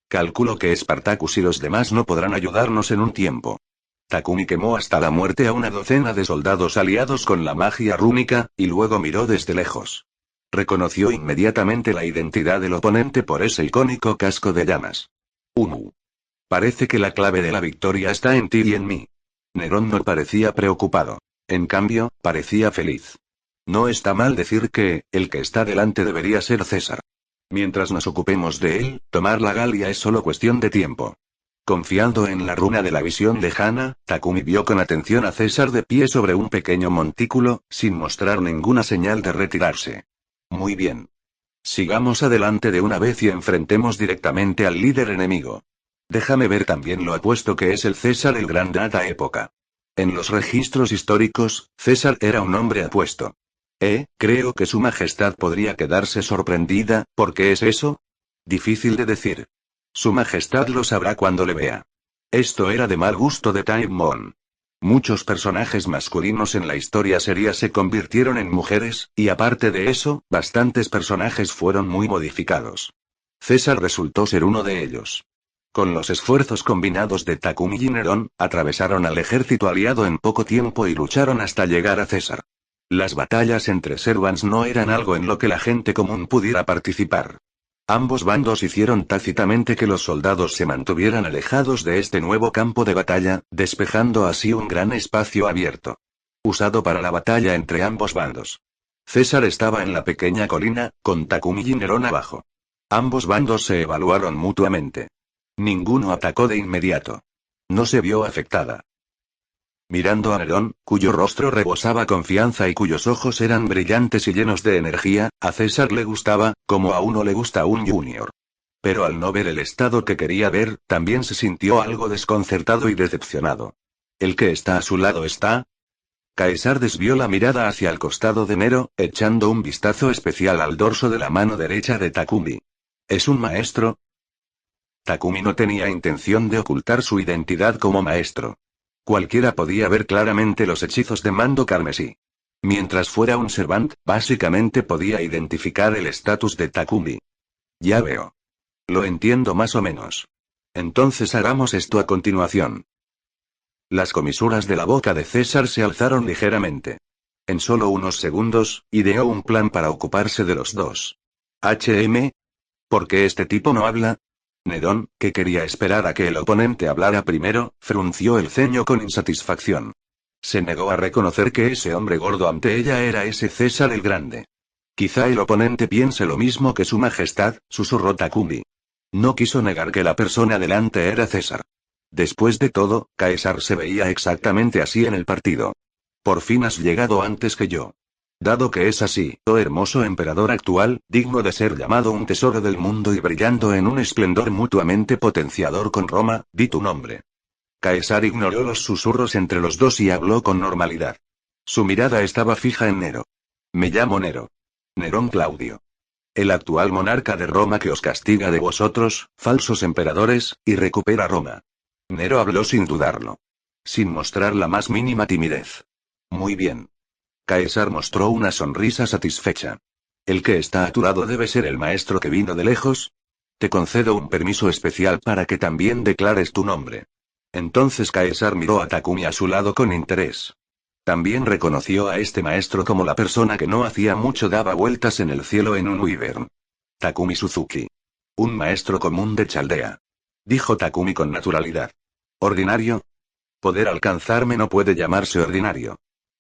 Calculo que Spartacus y los demás no podrán ayudarnos en un tiempo. Takumi quemó hasta la muerte a una docena de soldados aliados con la magia rúnica, y luego miró desde lejos. Reconoció inmediatamente la identidad del oponente por ese icónico casco de llamas. Parece que la clave de la victoria está en ti y en mí. Nerón no parecía preocupado. En cambio, parecía feliz. No está mal decir que, el que está delante debería ser César. Mientras nos ocupemos de él, tomar la Galia es solo cuestión de tiempo. Confiando en la runa de la visión lejana, Takumi vio con atención a César de pie sobre un pequeño montículo, sin mostrar ninguna señal de retirarse. Muy bien. Sigamos adelante de una vez y enfrentemos directamente al líder enemigo. Déjame ver también lo apuesto que es el César el Grande a esta época. En los registros históricos, César era un hombre apuesto. Creo que su majestad podría quedarse sorprendida, ¿por qué es eso? Difícil de decir. Su majestad lo sabrá cuando le vea. Esto era de mal gusto de Taimon. Muchos personajes masculinos en la historia seria se convirtieron en mujeres, y aparte de eso, bastantes personajes fueron muy modificados. César resultó ser uno de ellos. Con los esfuerzos combinados de Takumi y Nerón, atravesaron al ejército aliado en poco tiempo y lucharon hasta llegar a César. Las batallas entre servants no eran algo en lo que la gente común pudiera participar. Ambos bandos hicieron tácitamente que los soldados se mantuvieran alejados de este nuevo campo de batalla, despejando así un gran espacio abierto. Usado para la batalla entre ambos bandos. César estaba en la pequeña colina, con Takumi y Nerón abajo. Ambos bandos se evaluaron mutuamente. Ninguno atacó de inmediato. No se vio afectada. Mirando a Nerón, cuyo rostro rebosaba confianza y cuyos ojos eran brillantes y llenos de energía, a César le gustaba, como a uno le gusta un junior. Pero al no ver el estado que quería ver, también se sintió algo desconcertado y decepcionado. ¿El que está a su lado está? Caesar desvió la mirada hacia el costado de Nero, echando un vistazo especial al dorso de la mano derecha de Takumi. ¿Es un maestro? Takumi no tenía intención de ocultar su identidad como maestro. Cualquiera podía ver claramente los hechizos de mando carmesí. Mientras fuera un servant, básicamente podía identificar el estatus de Takumi. Ya veo. Lo entiendo más o menos. Entonces hagamos esto a continuación. Las comisuras de la boca de César se alzaron ligeramente. En solo unos segundos, ideó un plan para ocuparse de los dos. ¿Por qué este tipo no habla? Nerón, que quería esperar a que el oponente hablara primero, frunció el ceño con insatisfacción. Se negó a reconocer que ese hombre gordo ante ella era ese César el Grande. Quizá el oponente piense lo mismo que su majestad, susurró Takumi. No quiso negar que la persona delante era César. Después de todo, Caesar se veía exactamente así en el partido. Por fin has llegado antes que yo. Dado que es así, oh hermoso emperador actual, digno de ser llamado un tesoro del mundo y brillando en un esplendor mutuamente potenciador con Roma, di tu nombre. Caesar ignoró los susurros entre los dos y habló con normalidad. Su mirada estaba fija en Nero. Me llamo Nero. Nerón Claudio. El actual monarca de Roma que os castiga de vosotros, falsos emperadores, y recupera Roma. Nero habló sin dudarlo. Sin mostrar la más mínima timidez. Muy bien. Caesar mostró una sonrisa satisfecha. El que está a tu lado debe ser el maestro que vino de lejos. Te concedo un permiso especial para que también declares tu nombre. Entonces Caesar miró a Takumi a su lado con interés. También reconoció a este maestro como la persona que no hacía mucho daba vueltas en el cielo en un wyvern. Takumi Suzuki. Un maestro común de Chaldea. Dijo Takumi con naturalidad. ¿Ordinario? Poder alcanzarme no puede llamarse ordinario.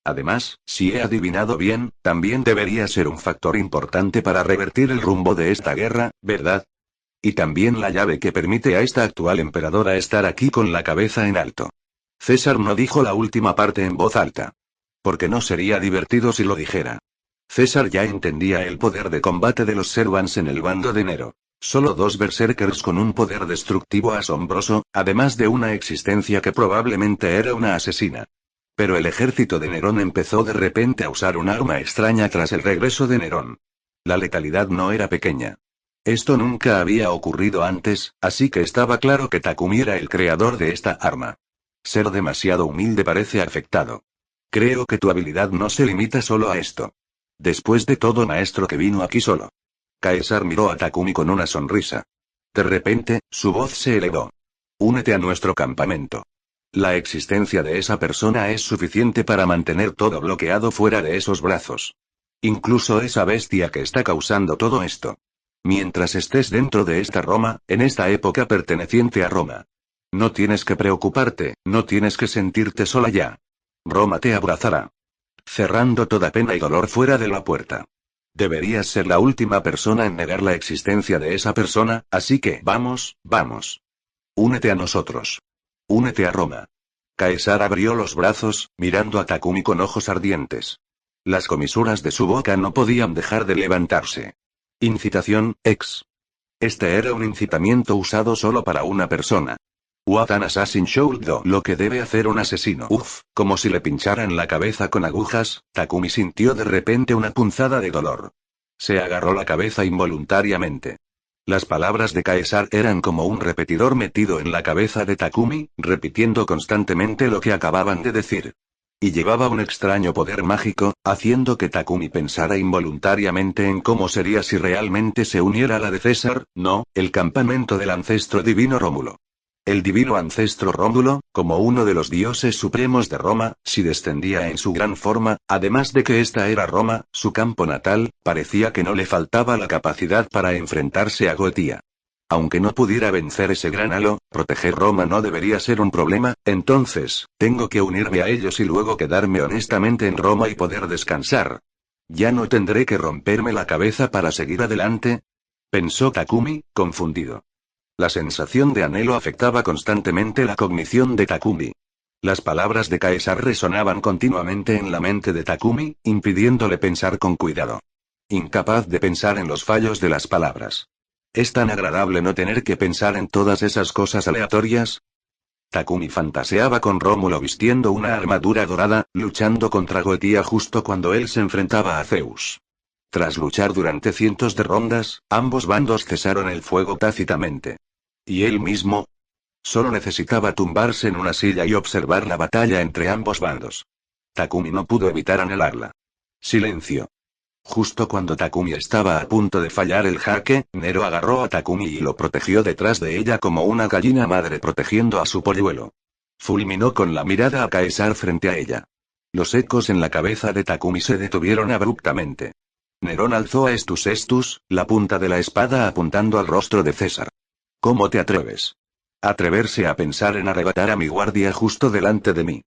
Además, si he adivinado bien, también debería ser un factor importante para revertir el rumbo de esta guerra, ¿verdad? Y también la llave que permite a esta actual emperadora estar aquí con la cabeza en alto. César no dijo la última parte en voz alta. Porque no sería divertido si lo dijera. César ya entendía el poder de combate de los Servants en el bando de Nero. Solo dos berserkers con un poder destructivo asombroso, además de una existencia que probablemente era una asesina. Pero el ejército de Nerón empezó de repente a usar un arma extraña tras el regreso de Nerón. La letalidad no era pequeña. Esto nunca había ocurrido antes, así que estaba claro que Takumi era el creador de esta arma. Ser demasiado humilde parece afectado. Creo que tu habilidad no se limita solo a esto. Después de todo, maestro que vino aquí solo. Caesar miró a Takumi con una sonrisa. De repente, su voz se elevó. Únete a nuestro campamento. La existencia de esa persona es suficiente para mantener todo bloqueado fuera de esos brazos. Incluso esa bestia que está causando todo esto. Mientras estés dentro de esta Roma, en esta época perteneciente a Roma. No tienes que preocuparte, no tienes que sentirte sola ya. Roma te abrazará. Cerrando toda pena y dolor fuera de la puerta. Deberías ser la última persona en negar la existencia de esa persona, así que vamos, vamos. Únete a nosotros. Únete a Roma. Caesar abrió los brazos, mirando a Takumi con ojos ardientes. Las comisuras de su boca no podían dejar de levantarse. Incitación, ex. Este era un incitamiento usado solo para una persona. What an assassin should do. Lo que debe hacer un asesino. Uf, como si le pincharan la cabeza con agujas, Takumi sintió de repente una punzada de dolor. Se agarró la cabeza involuntariamente. Las palabras de Caesar eran como un repetidor metido en la cabeza de Takumi, repitiendo constantemente lo que acababan de decir. Y llevaba un extraño poder mágico, haciendo que Takumi pensara involuntariamente en cómo sería si realmente se uniera a la de César, no, el campamento del ancestro divino Rómulo. El divino ancestro Rómulo, como uno de los dioses supremos de Roma, si descendía en su gran forma, además de que esta era Roma, su campo natal, parecía que no le faltaba la capacidad para enfrentarse a Goetia. Aunque no pudiera vencer ese gran halo, proteger Roma no debería ser un problema, entonces, tengo que unirme a ellos y luego quedarme honestamente en Roma y poder descansar. ¿Ya no tendré que romperme la cabeza para seguir adelante? Pensó Takumi, confundido. La sensación de anhelo afectaba constantemente la cognición de Takumi. Las palabras de Caesar resonaban continuamente en la mente de Takumi, impidiéndole pensar con cuidado. Incapaz de pensar en los fallos de las palabras. ¿Es tan agradable no tener que pensar en todas esas cosas aleatorias? Takumi fantaseaba con Rómulo vistiendo una armadura dorada, luchando contra Goetia justo cuando él se enfrentaba a Zeus. Tras luchar durante cientos de rondas, ambos bandos cesaron el fuego tácitamente. ¿Y él mismo? Solo necesitaba tumbarse en una silla y observar la batalla entre ambos bandos. Takumi no pudo evitar anhelarla. Silencio. Justo cuando Takumi estaba a punto de fallar el jaque, Nero agarró a Takumi y lo protegió detrás de ella como una gallina madre protegiendo a su polluelo. Fulminó con la mirada a Caesar frente a ella. Los ecos en la cabeza de Takumi se detuvieron abruptamente. Nerón alzó a Estus, la punta de la espada apuntando al rostro de César. ¿Cómo te atreves? Atreverse a pensar en arrebatar a mi guardia justo delante de mí.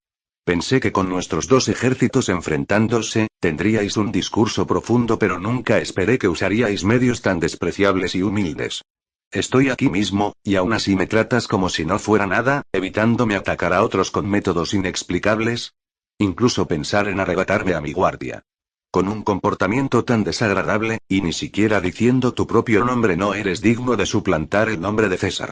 Pensé que con nuestros dos ejércitos enfrentándose, tendríais un discurso profundo, pero nunca esperé que usaríais medios tan despreciables y humildes. Estoy aquí mismo, y aún así me tratas como si no fuera nada, evitándome atacar a otros con métodos inexplicables. Incluso pensar en arrebatarme a mi guardia. Con un comportamiento tan desagradable, y ni siquiera diciendo tu propio nombre, no eres digno de suplantar el nombre de César.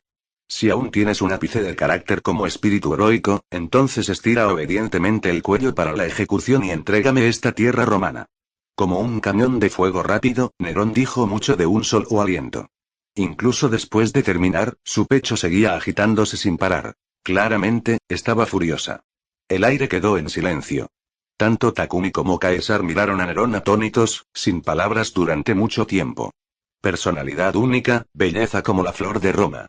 Si aún tienes un ápice de carácter como espíritu heroico, entonces estira obedientemente el cuello para la ejecución y entrégame esta tierra romana. Como un cañón de fuego rápido, Nerón dijo mucho de un solo aliento. Incluso después de terminar, su pecho seguía agitándose sin parar. Claramente, estaba furiosa. El aire quedó en silencio. Tanto Takumi como Caesar miraron a Nerón atónitos, sin palabras durante mucho tiempo. Personalidad única, belleza como la flor de Roma.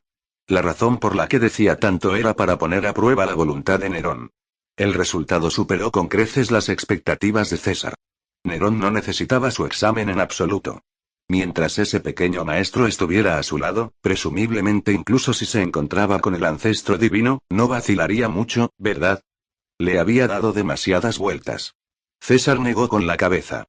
La razón por la que decía tanto era para poner a prueba la voluntad de Nerón. El resultado superó con creces las expectativas de César. Nerón no necesitaba su examen en absoluto. Mientras ese pequeño maestro estuviera a su lado, presumiblemente incluso si se encontraba con el ancestro divino, no vacilaría mucho, ¿verdad? Le había dado demasiadas vueltas. César negó con la cabeza.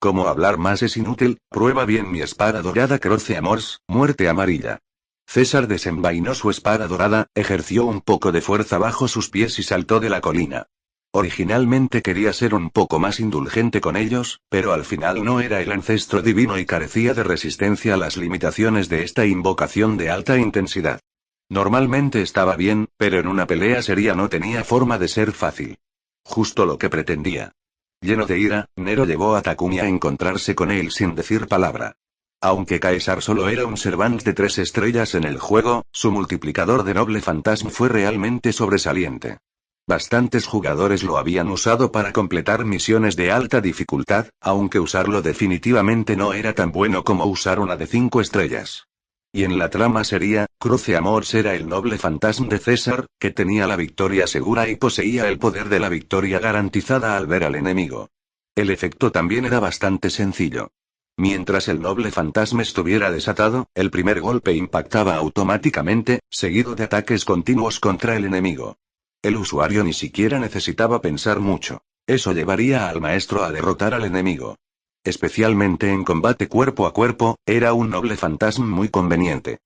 Como hablar más es inútil, prueba bien mi espada dorada Croce Amors, muerte amarilla. César desenvainó su espada dorada, ejerció un poco de fuerza bajo sus pies y saltó de la colina. Originalmente quería ser un poco más indulgente con ellos, pero al final no era el ancestro divino y carecía de resistencia a las limitaciones de esta invocación de alta intensidad. Normalmente estaba bien, pero en una pelea seria no tenía forma de ser fácil. Justo lo que pretendía. Lleno de ira, Nero llevó a Takumi a encontrarse con él sin decir palabra. Aunque Caesar solo era un servant de 3 estrellas en el juego, su multiplicador de noble fantasma fue realmente sobresaliente. Bastantes jugadores lo habían usado para completar misiones de alta dificultad, aunque usarlo definitivamente no era tan bueno como usar una de 5 estrellas. Y en la trama sería, Cruce Amors era el noble fantasma de César, que tenía la victoria segura y poseía el poder de la victoria garantizada al ver al enemigo. El efecto también era bastante sencillo. Mientras el noble fantasma estuviera desatado, el primer golpe impactaba automáticamente, seguido de ataques continuos contra el enemigo. El usuario ni siquiera necesitaba pensar mucho. Eso llevaría al maestro a derrotar al enemigo. Especialmente en combate cuerpo a cuerpo, era un noble fantasma muy conveniente.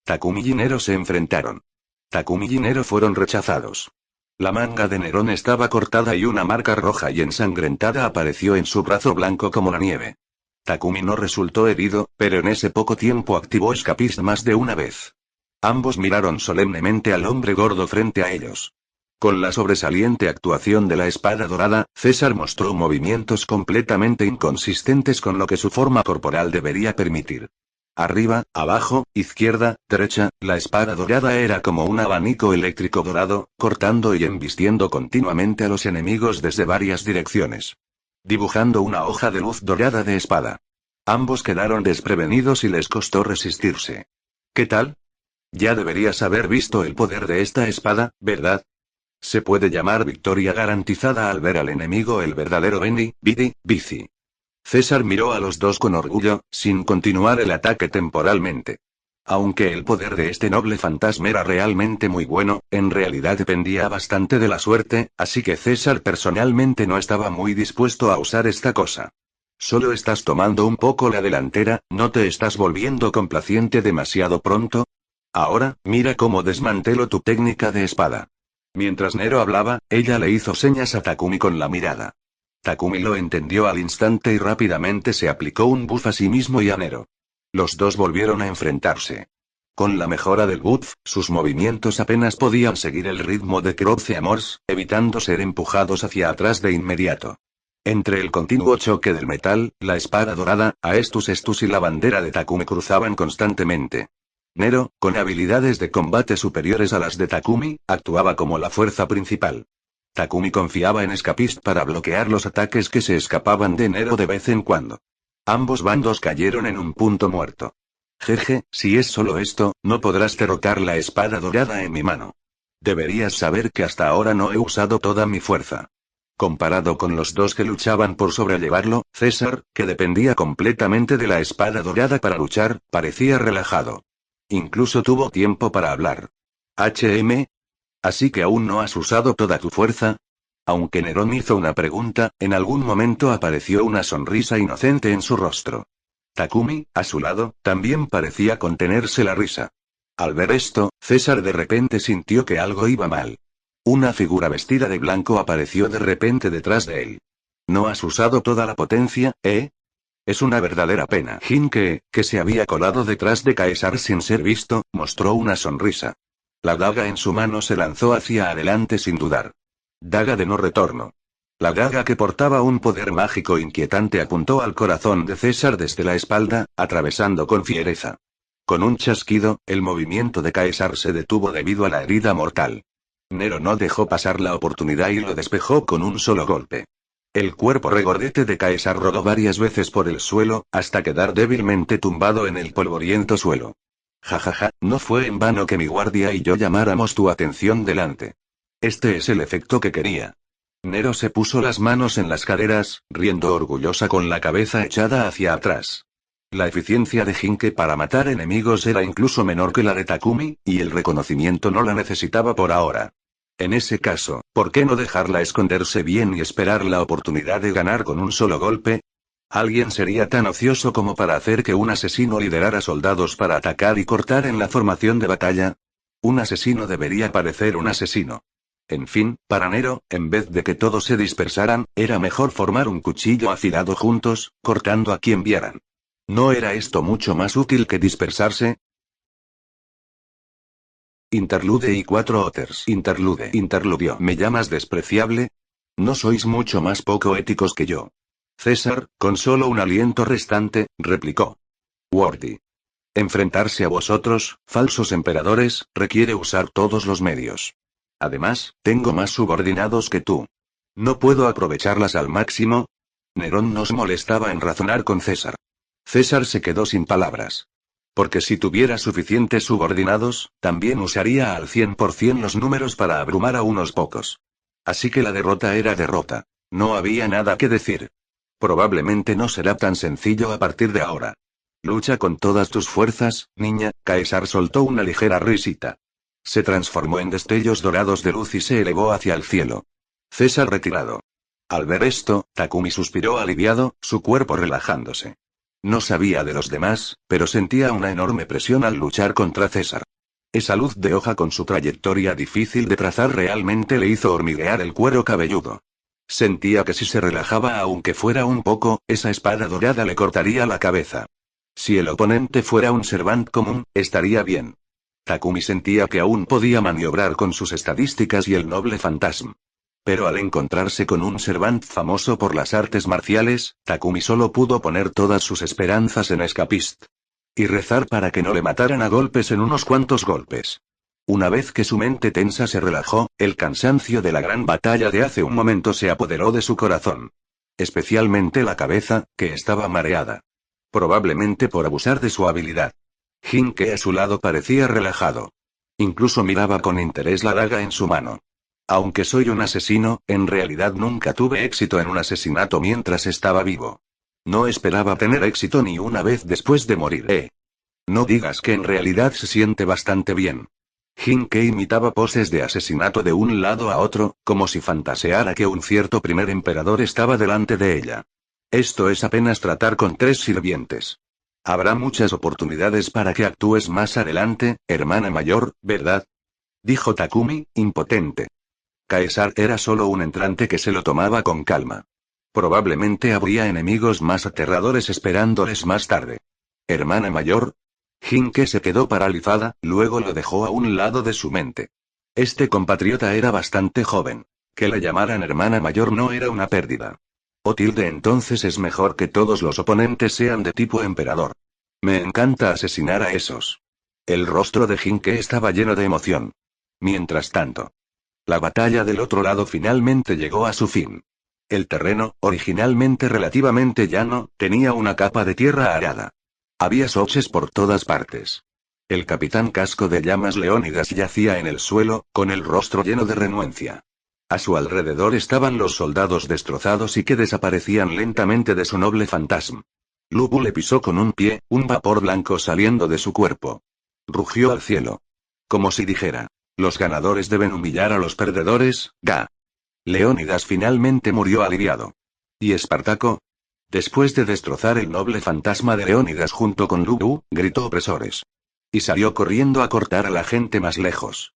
Takumi y Nero se enfrentaron. Takumi y Nero fueron rechazados. La manga de Nerón estaba cortada y una marca roja y ensangrentada apareció en su brazo blanco como la nieve. Takumi no resultó herido, pero en ese poco tiempo activó Escapist más de una vez. Ambos miraron solemnemente al hombre gordo frente a ellos. Con la sobresaliente actuación de la espada dorada, César mostró movimientos completamente inconsistentes con lo que su forma corporal debería permitir. Arriba, abajo, izquierda, derecha, la espada dorada era como un abanico eléctrico dorado, cortando y embistiendo continuamente a los enemigos desde varias direcciones. Dibujando una hoja de luz dorada de espada. Ambos quedaron desprevenidos y les costó resistirse. ¿Qué tal? Ya deberías haber visto el poder de esta espada, ¿verdad? Se puede llamar victoria garantizada al ver al enemigo el verdadero Beni, Vidi, Vici. César miró a los dos con orgullo, sin continuar el ataque temporalmente. Aunque el poder de este noble fantasma era realmente muy bueno, en realidad dependía bastante de la suerte, así que César personalmente no estaba muy dispuesto a usar esta cosa. Solo estás tomando un poco la delantera, ¿no te estás volviendo complaciente demasiado pronto? Ahora, mira cómo desmantelo tu técnica de espada. Mientras Nero hablaba, ella le hizo señas a Takumi con la mirada. Takumi lo entendió al instante y rápidamente se aplicó un buff a sí mismo y a Nero. Los dos volvieron a enfrentarse. Con la mejora del buff, sus movimientos apenas podían seguir el ritmo de Croce Amors, evitando ser empujados hacia atrás de inmediato. Entre el continuo choque del metal, la espada dorada, Estus y la bandera de Takumi cruzaban constantemente. Nero, con habilidades de combate superiores a las de Takumi, actuaba como la fuerza principal. Takumi confiaba en Escapist para bloquear los ataques que se escapaban de Nero de vez en cuando. Ambos bandos cayeron en un punto muerto. Jeje, si es solo esto, no podrás derrotar la espada dorada en mi mano. Deberías saber que hasta ahora no he usado toda mi fuerza. Comparado con los dos que luchaban por sobrellevarlo, César, que dependía completamente de la espada dorada para luchar, parecía relajado. Incluso tuvo tiempo para hablar. ¿Así que aún no has usado toda tu fuerza? Aunque Nerón hizo una pregunta, en algún momento apareció una sonrisa inocente en su rostro. Takumi, a su lado, también parecía contenerse la risa. Al ver esto, César de repente sintió que algo iba mal. Una figura vestida de blanco apareció de repente detrás de él. ¿No has usado toda la potencia, Es una verdadera pena. Jinke, que se había colado detrás de Caesar sin ser visto, mostró una sonrisa. La daga en su mano se lanzó hacia adelante sin dudar. Daga de no retorno. La daga que portaba un poder mágico inquietante apuntó al corazón de César desde la espalda, atravesando con fiereza. Con un chasquido, el movimiento de Caesar se detuvo debido a la herida mortal. Nero no dejó pasar la oportunidad y lo despejó con un solo golpe. El cuerpo regordete de Caesar rodó varias veces por el suelo, hasta quedar débilmente tumbado en el polvoriento suelo. Jajaja, no fue en vano que mi guardia y yo llamáramos tu atención delante. Este es el efecto que quería. Nero se puso las manos en las caderas, riendo orgullosa con la cabeza echada hacia atrás. La eficiencia de Jinke para matar enemigos era incluso menor que la de Takumi, y el reconocimiento no la necesitaba por ahora. En ese caso, ¿por qué no dejarla esconderse bien y esperar la oportunidad de ganar con un solo golpe? ¿Alguien sería tan ocioso como para hacer que un asesino liderara soldados para atacar y cortar en la formación de batalla? Un asesino debería parecer un asesino. En fin, para Nero, en vez de que todos se dispersaran, era mejor formar un cuchillo afilado juntos, cortando a quien vieran. ¿No era esto mucho más útil que dispersarse? Interlude y 4 Otters. Interludio. ¿Me llamas despreciable? No sois mucho más poco éticos que yo. César, con solo un aliento restante, replicó. Worthy. Enfrentarse a vosotros, falsos emperadores, requiere usar todos los medios. Además, tengo más subordinados que tú. ¿No puedo aprovecharlas al máximo? Nerón no se molestaba en razonar con César. César se quedó sin palabras. Porque si tuviera suficientes subordinados, también usaría al 100% los números para abrumar a unos pocos. Así que la derrota era derrota. No había nada que decir. Probablemente no será tan sencillo a partir de ahora. Lucha con todas tus fuerzas, niña. Caesar soltó una ligera risita. Se transformó en destellos dorados de luz y se elevó hacia el cielo. César retirado. Al ver esto, Takumi suspiró aliviado, su cuerpo relajándose. No sabía de los demás, pero sentía una enorme presión al luchar contra César. Esa luz de hoja con su trayectoria difícil de trazar realmente le hizo hormiguear el cuero cabelludo. Sentía que si se relajaba aunque fuera un poco, esa espada dorada le cortaría la cabeza. Si el oponente fuera un Servant común, estaría bien. Takumi sentía que aún podía maniobrar con sus estadísticas y el noble fantasma. Pero al encontrarse con un Servant famoso por las artes marciales, Takumi solo pudo poner todas sus esperanzas en Escapist. Y rezar para que no le mataran a golpes en unos cuantos golpes. Una vez que su mente tensa se relajó, el cansancio de la gran batalla de hace un momento se apoderó de su corazón. Especialmente la cabeza, que estaba mareada. Probablemente por abusar de su habilidad. Jinke a su lado parecía relajado. Incluso miraba con interés la daga en su mano. Aunque soy un asesino, en realidad nunca tuve éxito en un asesinato mientras estaba vivo. No esperaba tener éxito ni una vez después de morir, No digas que en realidad se siente bastante bien. Jinke imitaba poses de asesinato de un lado a otro, como si fantaseara que un cierto primer emperador estaba delante de ella. Esto es apenas tratar con 3 sirvientes. Habrá muchas oportunidades para que actúes más adelante, hermana mayor, ¿verdad? Dijo Takumi, impotente. Caesar era solo un entrante que se lo tomaba con calma. Probablemente habría enemigos más aterradores esperándoles más tarde. ¿Hermana mayor? Jinke se quedó paralizada, luego lo dejó a un lado de su mente. Este compatriota era bastante joven. Que le llamaran hermana mayor no era una pérdida. Entonces es mejor que todos los oponentes sean de tipo emperador. Me encanta asesinar a esos. El rostro de Jinke estaba lleno de emoción. Mientras tanto, la batalla del otro lado finalmente llegó a su fin. El terreno, originalmente relativamente llano, tenía una capa de tierra arada. Había soches por todas partes. El capitán Casco de Llamas Leónidas yacía en el suelo, con el rostro lleno de renuencia. A su alrededor estaban los soldados destrozados y que desaparecían lentamente de su noble fantasma. Lubu le pisó con un pie, un vapor blanco saliendo de su cuerpo. rugió al cielo. Como si dijera: los ganadores deben humillar a los perdedores, ga. Leónidas finalmente murió aliviado. ¿Y Espartaco? Después de destrozar el noble fantasma de Leónidas junto con Lubu, gritó opresores. Y salió corriendo a cortar a la gente más lejos.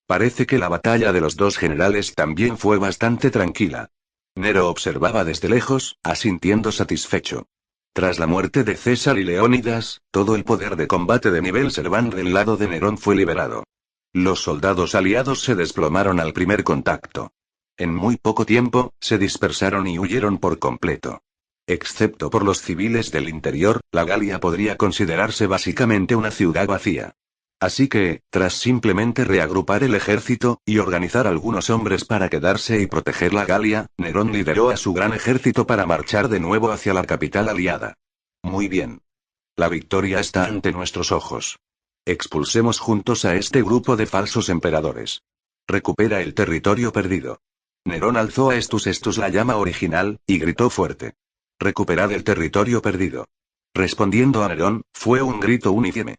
Parece que la batalla de los dos generales también fue bastante tranquila. Nero observaba desde lejos, asintiendo satisfecho. Tras la muerte de César y Leónidas, todo el poder de combate de nivel Serván del lado de Nerón fue liberado. Los soldados aliados se desplomaron al primer contacto. En muy poco tiempo, se dispersaron y huyeron por completo. Excepto por los civiles del interior, la Galia podría considerarse básicamente una ciudad vacía. Así que, tras simplemente reagrupar el ejército, y organizar algunos hombres para quedarse y proteger la Galia, Nerón lideró a su gran ejército para marchar de nuevo hacia la capital aliada. Muy bien. La victoria está ante nuestros ojos. Expulsemos juntos a este grupo de falsos emperadores. Recupera el territorio perdido. Nerón alzó a Estus la llama original, y gritó fuerte. Recuperad el territorio perdido. Respondiendo a Nerón, fue un grito unífeme.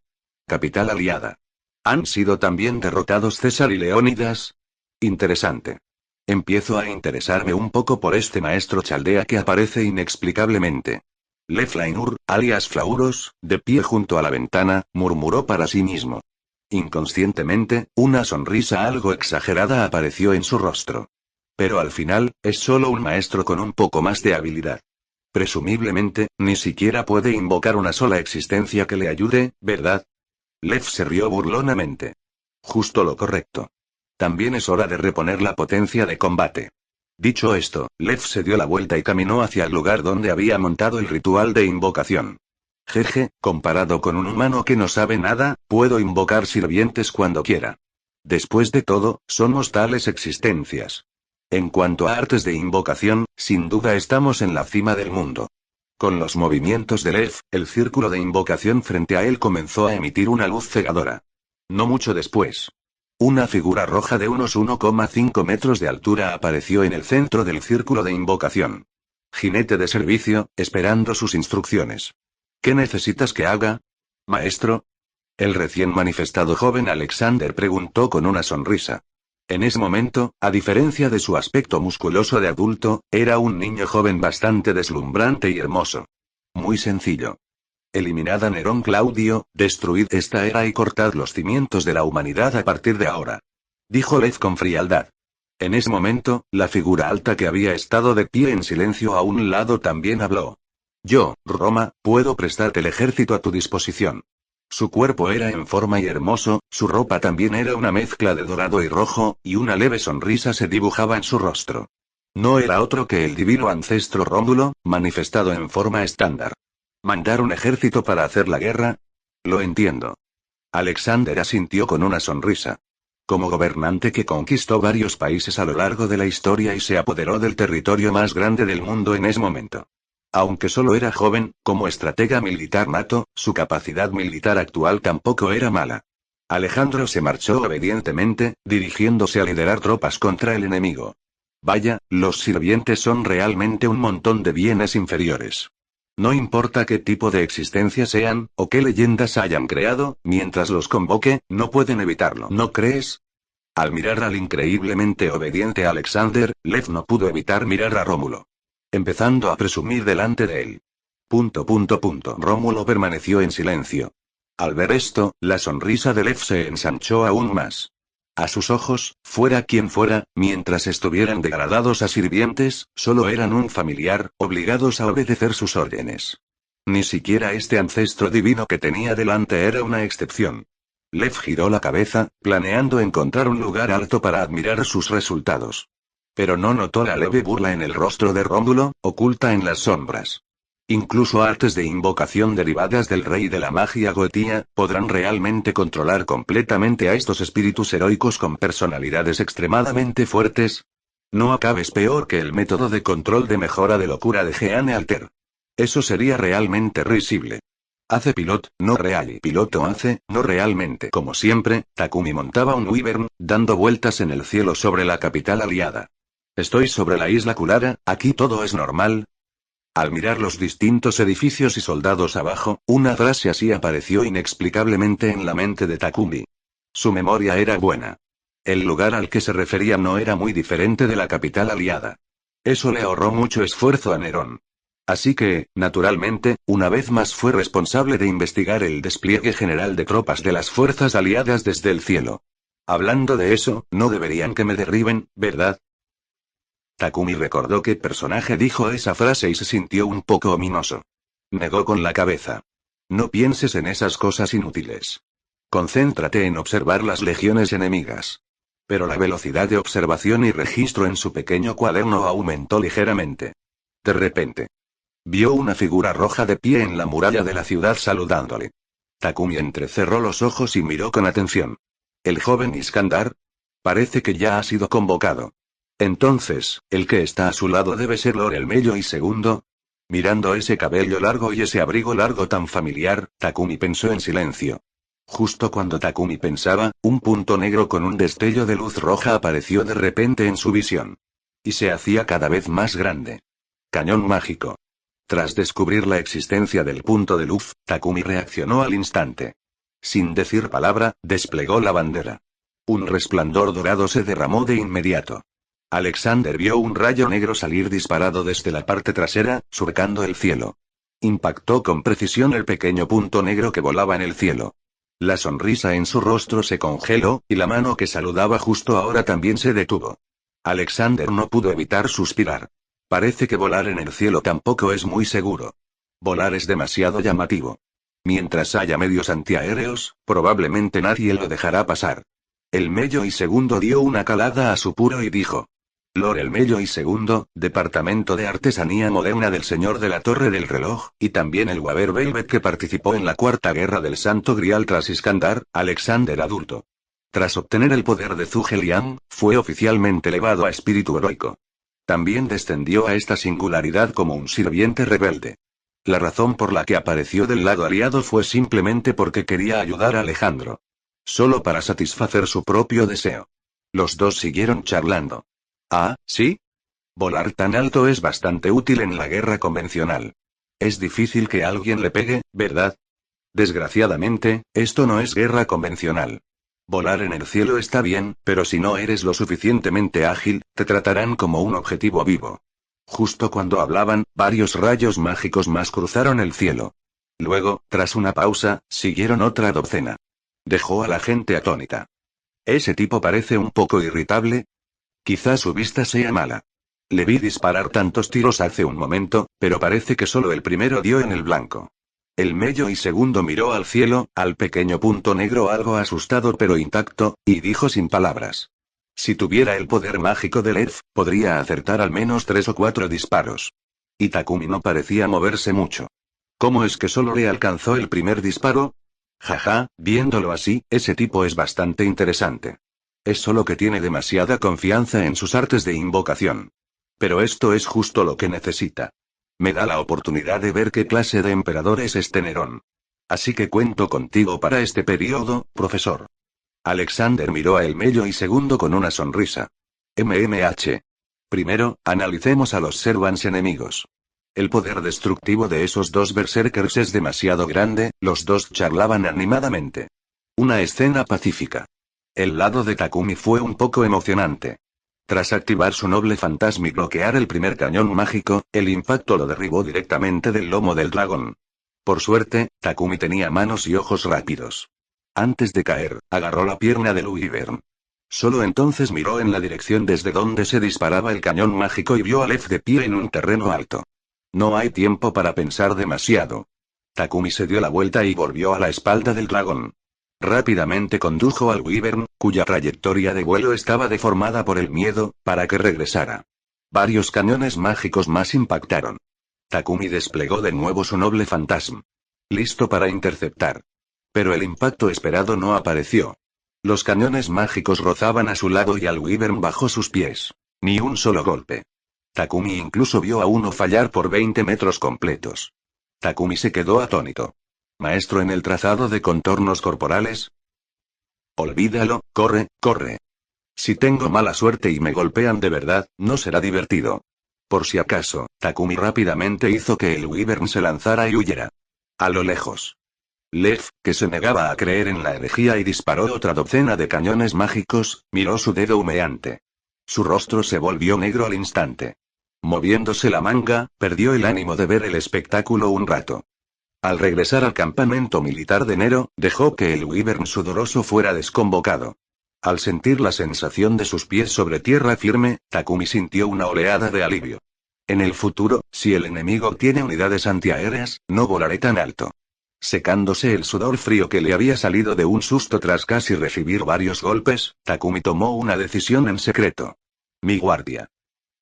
Capital aliada. ¿Han sido también derrotados César y Leónidas? Interesante. Empiezo a interesarme un poco por este maestro chaldea que aparece inexplicablemente. Leflainur, alias Flauros, de pie junto a la ventana, murmuró para sí mismo. Inconscientemente, una sonrisa algo exagerada apareció en su rostro. Pero al final, es solo un maestro con un poco más de habilidad. Presumiblemente, ni siquiera puede invocar una sola existencia que le ayude, ¿verdad? Lev se rió burlonamente. Justo lo correcto. También es hora de reponer la potencia de combate. Dicho esto, Lev se dio la vuelta y caminó hacia el lugar donde había montado el ritual de invocación. Jeje, comparado con un humano que no sabe nada, puedo invocar sirvientes cuando quiera. Después de todo, somos tales existencias. En cuanto a artes de invocación, sin duda estamos en la cima del mundo. Con los movimientos de Lev, el círculo de invocación frente a él comenzó a emitir una luz cegadora. No mucho después. Una figura roja de unos 1,5 metros de altura apareció en el centro del círculo de invocación. Jinete de servicio, esperando sus instrucciones. ¿Qué necesitas que haga? Maestro. El recién manifestado joven Alexander preguntó con una sonrisa. En ese momento, a diferencia de su aspecto musculoso de adulto, era un niño joven bastante deslumbrante y hermoso. Muy sencillo. Eliminad a Nerón Claudio, destruid esta era y cortad los cimientos de la humanidad a partir de ahora. Dijo Lev con frialdad. En ese momento, la figura alta que había estado de pie en silencio a un lado también habló. Yo, Roma, puedo prestarte el ejército a tu disposición. Su cuerpo era en forma y hermoso, su ropa también era una mezcla de dorado y rojo, y una leve sonrisa se dibujaba en su rostro. No era otro que el divino ancestro Rómulo, manifestado en forma estándar. ¿Mandar un ejército para hacer la guerra? Lo entiendo. Alexander asintió con una sonrisa. Como gobernante que conquistó varios países a lo largo de la historia y se apoderó del territorio más grande del mundo en ese momento. Aunque solo era joven, como estratega militar nato, su capacidad militar actual tampoco era mala. Alejandro se marchó obedientemente, dirigiéndose a liderar tropas contra el enemigo. Vaya, los sirvientes son realmente un montón de bienes inferiores. No importa qué tipo de existencia sean, o qué leyendas hayan creado, mientras los convoque, no pueden evitarlo, ¿no crees? Al mirar al increíblemente obediente Alexander, Lev no pudo evitar mirar a Rómulo. Empezando a presumir delante de él. Rómulo permaneció en silencio. Al ver esto, la sonrisa de Lev se ensanchó aún más. A sus ojos, fuera quien fuera, mientras estuvieran degradados a sirvientes, solo eran un familiar, obligados a obedecer sus órdenes. Ni siquiera este ancestro divino que tenía delante era una excepción. Lev giró la cabeza, planeando encontrar un lugar alto para admirar sus resultados. Pero no notó la leve burla en el rostro de Rómulo, oculta en las sombras. Incluso artes de invocación derivadas del rey de la magia Goetía, ¿podrán realmente controlar completamente a estos espíritus heroicos con personalidades extremadamente fuertes? No acabes peor que el método de control de mejora de locura de Jeanne Alter. Eso sería realmente risible. Hace pilot, no real y piloto hace, no realmente. Como siempre, Takumi montaba un Wyvern, dando vueltas en el cielo sobre la capital aliada. Estoy sobre la isla Culara, aquí todo es normal. Al mirar los distintos edificios y soldados abajo, una frase así apareció inexplicablemente en la mente de Takumi. Su memoria era buena. El lugar al que se refería no era muy diferente de la capital aliada. Eso le ahorró mucho esfuerzo a Nerón. Así que, naturalmente, una vez más fue responsable de investigar el despliegue general de tropas de las fuerzas aliadas desde el cielo. Hablando de eso, no deberían que me derriben, ¿verdad? Takumi recordó qué personaje dijo esa frase y se sintió un poco ominoso. Negó con la cabeza. No pienses en esas cosas inútiles. Concéntrate en observar las legiones enemigas. Pero la velocidad de observación y registro en su pequeño cuaderno aumentó ligeramente. De repente, vio una figura roja de pie en la muralla de la ciudad saludándole. Takumi entrecerró los ojos y miró con atención. ¿El joven Iskandar? Parece que ya ha sido convocado. Entonces, el que está a su lado debe ser Lord el Mello II. Mirando ese cabello largo y ese abrigo largo tan familiar, Takumi pensó en silencio. Justo cuando Takumi pensaba, un punto negro con un destello de luz roja apareció de repente en su visión. Y se hacía cada vez más grande. Cañón mágico. Tras descubrir la existencia del punto de luz, Takumi reaccionó al instante. Sin decir palabra, desplegó la bandera. Un resplandor dorado se derramó de inmediato. Alexander vio un rayo negro salir disparado desde la parte trasera, surcando el cielo. Impactó con precisión el pequeño punto negro que volaba en el cielo. La sonrisa en su rostro se congeló, y la mano que saludaba justo ahora también se detuvo. Alexander no pudo evitar suspirar. Parece que volar en el cielo tampoco es muy seguro. Volar es demasiado llamativo. Mientras haya medios antiaéreos, probablemente nadie lo dejará pasar. El Mello II dio una calada a su puro y dijo: Lord el Mello II, Departamento de Artesanía Moderna del Señor de la Torre del Reloj, y también el Waver Velvet que participó en la Cuarta Guerra del Santo Grial tras Iskandar, Alexander adulto. Tras obtener el poder de Zhuge fue oficialmente elevado a espíritu heroico. También descendió a esta singularidad como un sirviente rebelde. La razón por la que apareció del lado aliado fue simplemente porque quería ayudar a Alejandro. Solo para satisfacer su propio deseo. Los dos siguieron charlando. Ah, ¿sí? Volar tan alto es bastante útil en la guerra convencional. Es difícil que alguien le pegue, ¿verdad? Desgraciadamente, esto no es guerra convencional. Volar en el cielo está bien, pero si no eres lo suficientemente ágil, te tratarán como un objetivo vivo. Justo cuando hablaban, varios rayos mágicos más cruzaron el cielo. Luego, tras una pausa, siguieron otra docena. Dejó a la gente atónita. Ese tipo parece un poco irritable. Quizás su vista sea mala. Le vi disparar tantos tiros hace un momento, pero parece que solo el primero dio en el blanco. El Mello II miró al cielo, al pequeño punto negro algo asustado pero intacto, y dijo sin palabras. Si tuviera el poder mágico del Elf, podría acertar al menos 3 o 4 disparos. Y Takumi no parecía moverse mucho. ¿Cómo es que solo le alcanzó el primer disparo? Jaja, viéndolo así, ese tipo es bastante interesante. Es solo que tiene demasiada confianza en sus artes de invocación. Pero esto es justo lo que necesita. Me da la oportunidad de ver qué clase de emperador es este Nerón. Así que cuento contigo para este periodo, profesor. Alexander miró a el Mello II con una sonrisa. Primero, analicemos a los Servants enemigos. El poder destructivo de esos dos berserkers es demasiado grande, los dos charlaban animadamente. Una escena pacífica. El lado de Takumi fue un poco emocionante. Tras activar su noble fantasma y bloquear el primer cañón mágico, el impacto lo derribó directamente del lomo del dragón. Por suerte, Takumi tenía manos y ojos rápidos. Antes de caer, agarró la pierna de Wyvern. Solo entonces miró en la dirección desde donde se disparaba el cañón mágico y vio a Lev de pie en un terreno alto. No hay tiempo para pensar demasiado. Takumi se dio la vuelta y volvió a la espalda del dragón. Rápidamente condujo al Wyvern, cuya trayectoria de vuelo estaba deformada por el miedo, para que regresara. Varios cañones mágicos más impactaron. Takumi desplegó de nuevo su noble fantasma. Listo para interceptar. Pero el impacto esperado no apareció. Los cañones mágicos rozaban a su lado y al Wyvern bajo sus pies. Ni un solo golpe. Takumi incluso vio a uno fallar por 20 metros completos. Takumi se quedó atónito. ¿Maestro en el trazado de contornos corporales? Olvídalo, corre, corre. Si tengo mala suerte y me golpean de verdad, no será divertido. Por si acaso, Takumi rápidamente hizo que el Wyvern se lanzara y huyera. A lo lejos. Lev, que se negaba a creer en la herejía y disparó otra docena de cañones mágicos, miró su dedo humeante. Su rostro se volvió negro al instante. Moviéndose la manga, perdió el ánimo de ver el espectáculo un rato. Al regresar al campamento militar de Nero, dejó que el Wyvern sudoroso fuera desconvocado. Al sentir la sensación de sus pies sobre tierra firme, Takumi sintió una oleada de alivio. En el futuro, si el enemigo tiene unidades antiaéreas, no volaré tan alto. Secándose el sudor frío que le había salido de un susto tras casi recibir varios golpes, Takumi tomó una decisión en secreto. Mi guardia.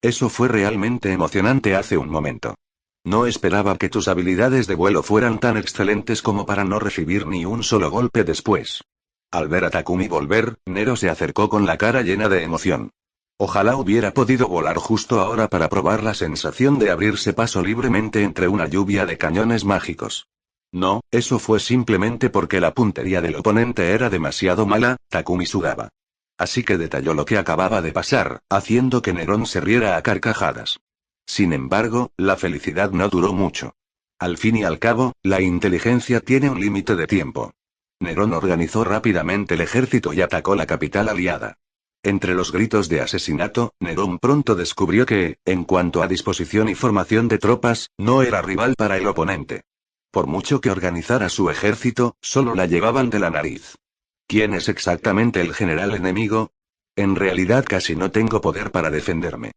Eso fue realmente emocionante hace un momento. No esperaba que tus habilidades de vuelo fueran tan excelentes como para no recibir ni un solo golpe después. Al ver a Takumi volver, Nero se acercó con la cara llena de emoción. Ojalá hubiera podido volar justo ahora para probar la sensación de abrirse paso libremente entre una lluvia de cañones mágicos. No, eso fue simplemente porque la puntería del oponente era demasiado mala, Takumi sudaba. Así que detalló lo que acababa de pasar, haciendo que Nerón se riera a carcajadas. Sin embargo, la felicidad no duró mucho. Al fin y al cabo, la inteligencia tiene un límite de tiempo. Nerón organizó rápidamente el ejército y atacó la capital aliada. Entre los gritos de asesinato, Nerón pronto descubrió que, en cuanto a disposición y formación de tropas, no era rival para el oponente. Por mucho que organizara su ejército, solo la llevaban de la nariz. ¿Quién es exactamente el general enemigo? En realidad casi no tengo poder para defenderme.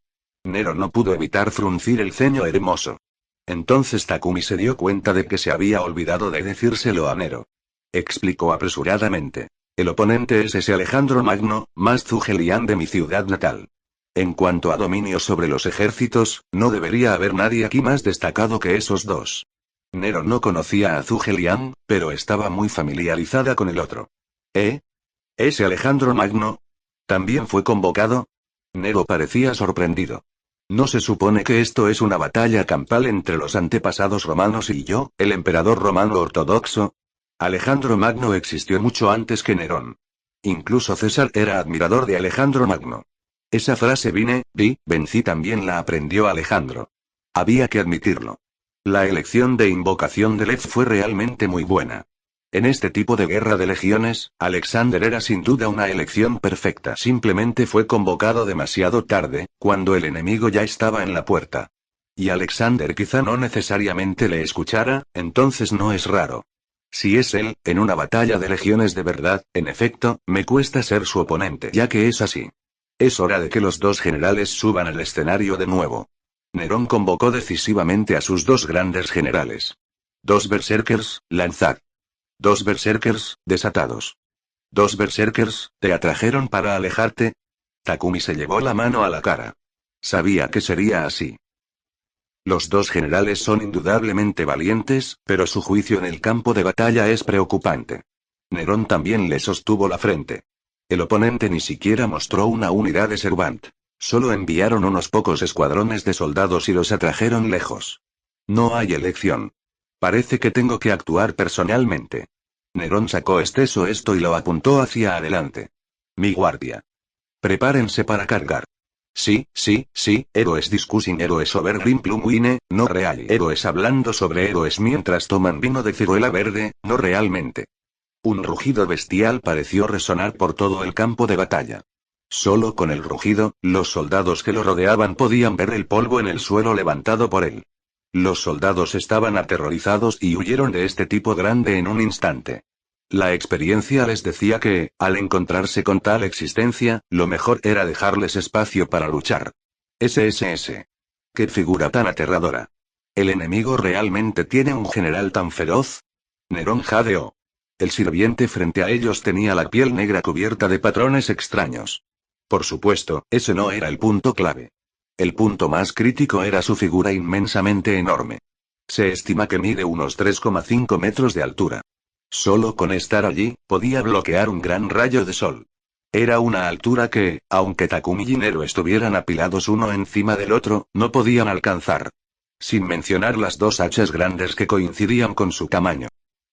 Nero no pudo evitar fruncir el ceño hermoso. Entonces Takumi se dio cuenta de que se había olvidado de decírselo a Nero. Explicó apresuradamente. El oponente es ese Alejandro Magno, más Zhou-Liang de mi ciudad natal. En cuanto a dominio sobre los ejércitos, no debería haber nadie aquí más destacado que esos dos. Nero no conocía a Zhou-Liang, pero estaba muy familiarizada con el otro. ¿Eh? ¿Ese Alejandro Magno? ¿También fue convocado? Nero parecía sorprendido. ¿No se supone que esto es una batalla campal entre los antepasados romanos y yo, el emperador romano ortodoxo? Alejandro Magno existió mucho antes que Nerón. Incluso César era admirador de Alejandro Magno. Esa frase vencí también la aprendió Alejandro. Había que admitirlo. La elección de invocación de Lev fue realmente muy buena. En este tipo de guerra de legiones, Alexander era sin duda una elección perfecta. Simplemente fue convocado demasiado tarde, cuando el enemigo ya estaba en la puerta. Y Alexander quizá no necesariamente le escuchara, entonces no es raro. Si es él, en una batalla de legiones de verdad, en efecto, me cuesta ser su oponente, ya que es así. Es hora de que los dos generales suban al escenario de nuevo. Nerón convocó decisivamente a sus dos grandes generales. 2 berserkers, lanzad. 2 berserkers, desatados. 2 berserkers, ¿te atrajeron para alejarte? Takumi se llevó la mano a la cara. Sabía que sería así. Los dos generales son indudablemente valientes, pero su juicio en el campo de batalla es preocupante. Nerón también le sostuvo la frente. El oponente ni siquiera mostró una unidad de Servant. Solo enviaron unos pocos escuadrones de soldados y los atrajeron lejos. No hay elección. Parece que tengo que actuar personalmente. Nerón sacó esto y lo apuntó hacia adelante. Mi guardia. Prepárense para cargar. Sí, héroes discussing héroes over green plum wine, no real. Héroes hablando sobre héroes mientras toman vino de ciruela verde, no realmente. Un rugido bestial pareció resonar por todo el campo de batalla. Solo con el rugido, los soldados que lo rodeaban podían ver el polvo en el suelo levantado por él. Los soldados estaban aterrorizados y huyeron de este tipo grande en un instante. La experiencia les decía que, al encontrarse con tal existencia, lo mejor era dejarles espacio para luchar. SSS. ¡Qué figura tan aterradora! ¿El enemigo realmente tiene un general tan feroz? Nerón jadeó. El sirviente frente a ellos tenía la piel negra cubierta de patrones extraños. Por supuesto, ese no era el punto clave. El punto más crítico era su figura inmensamente enorme. Se estima que mide unos 3,5 metros de altura. Solo con estar allí, podía bloquear un gran rayo de sol. Era una altura que, aunque Takumi y Nero estuvieran apilados uno encima del otro, no podían alcanzar. Sin mencionar las dos hachas grandes que coincidían con su tamaño.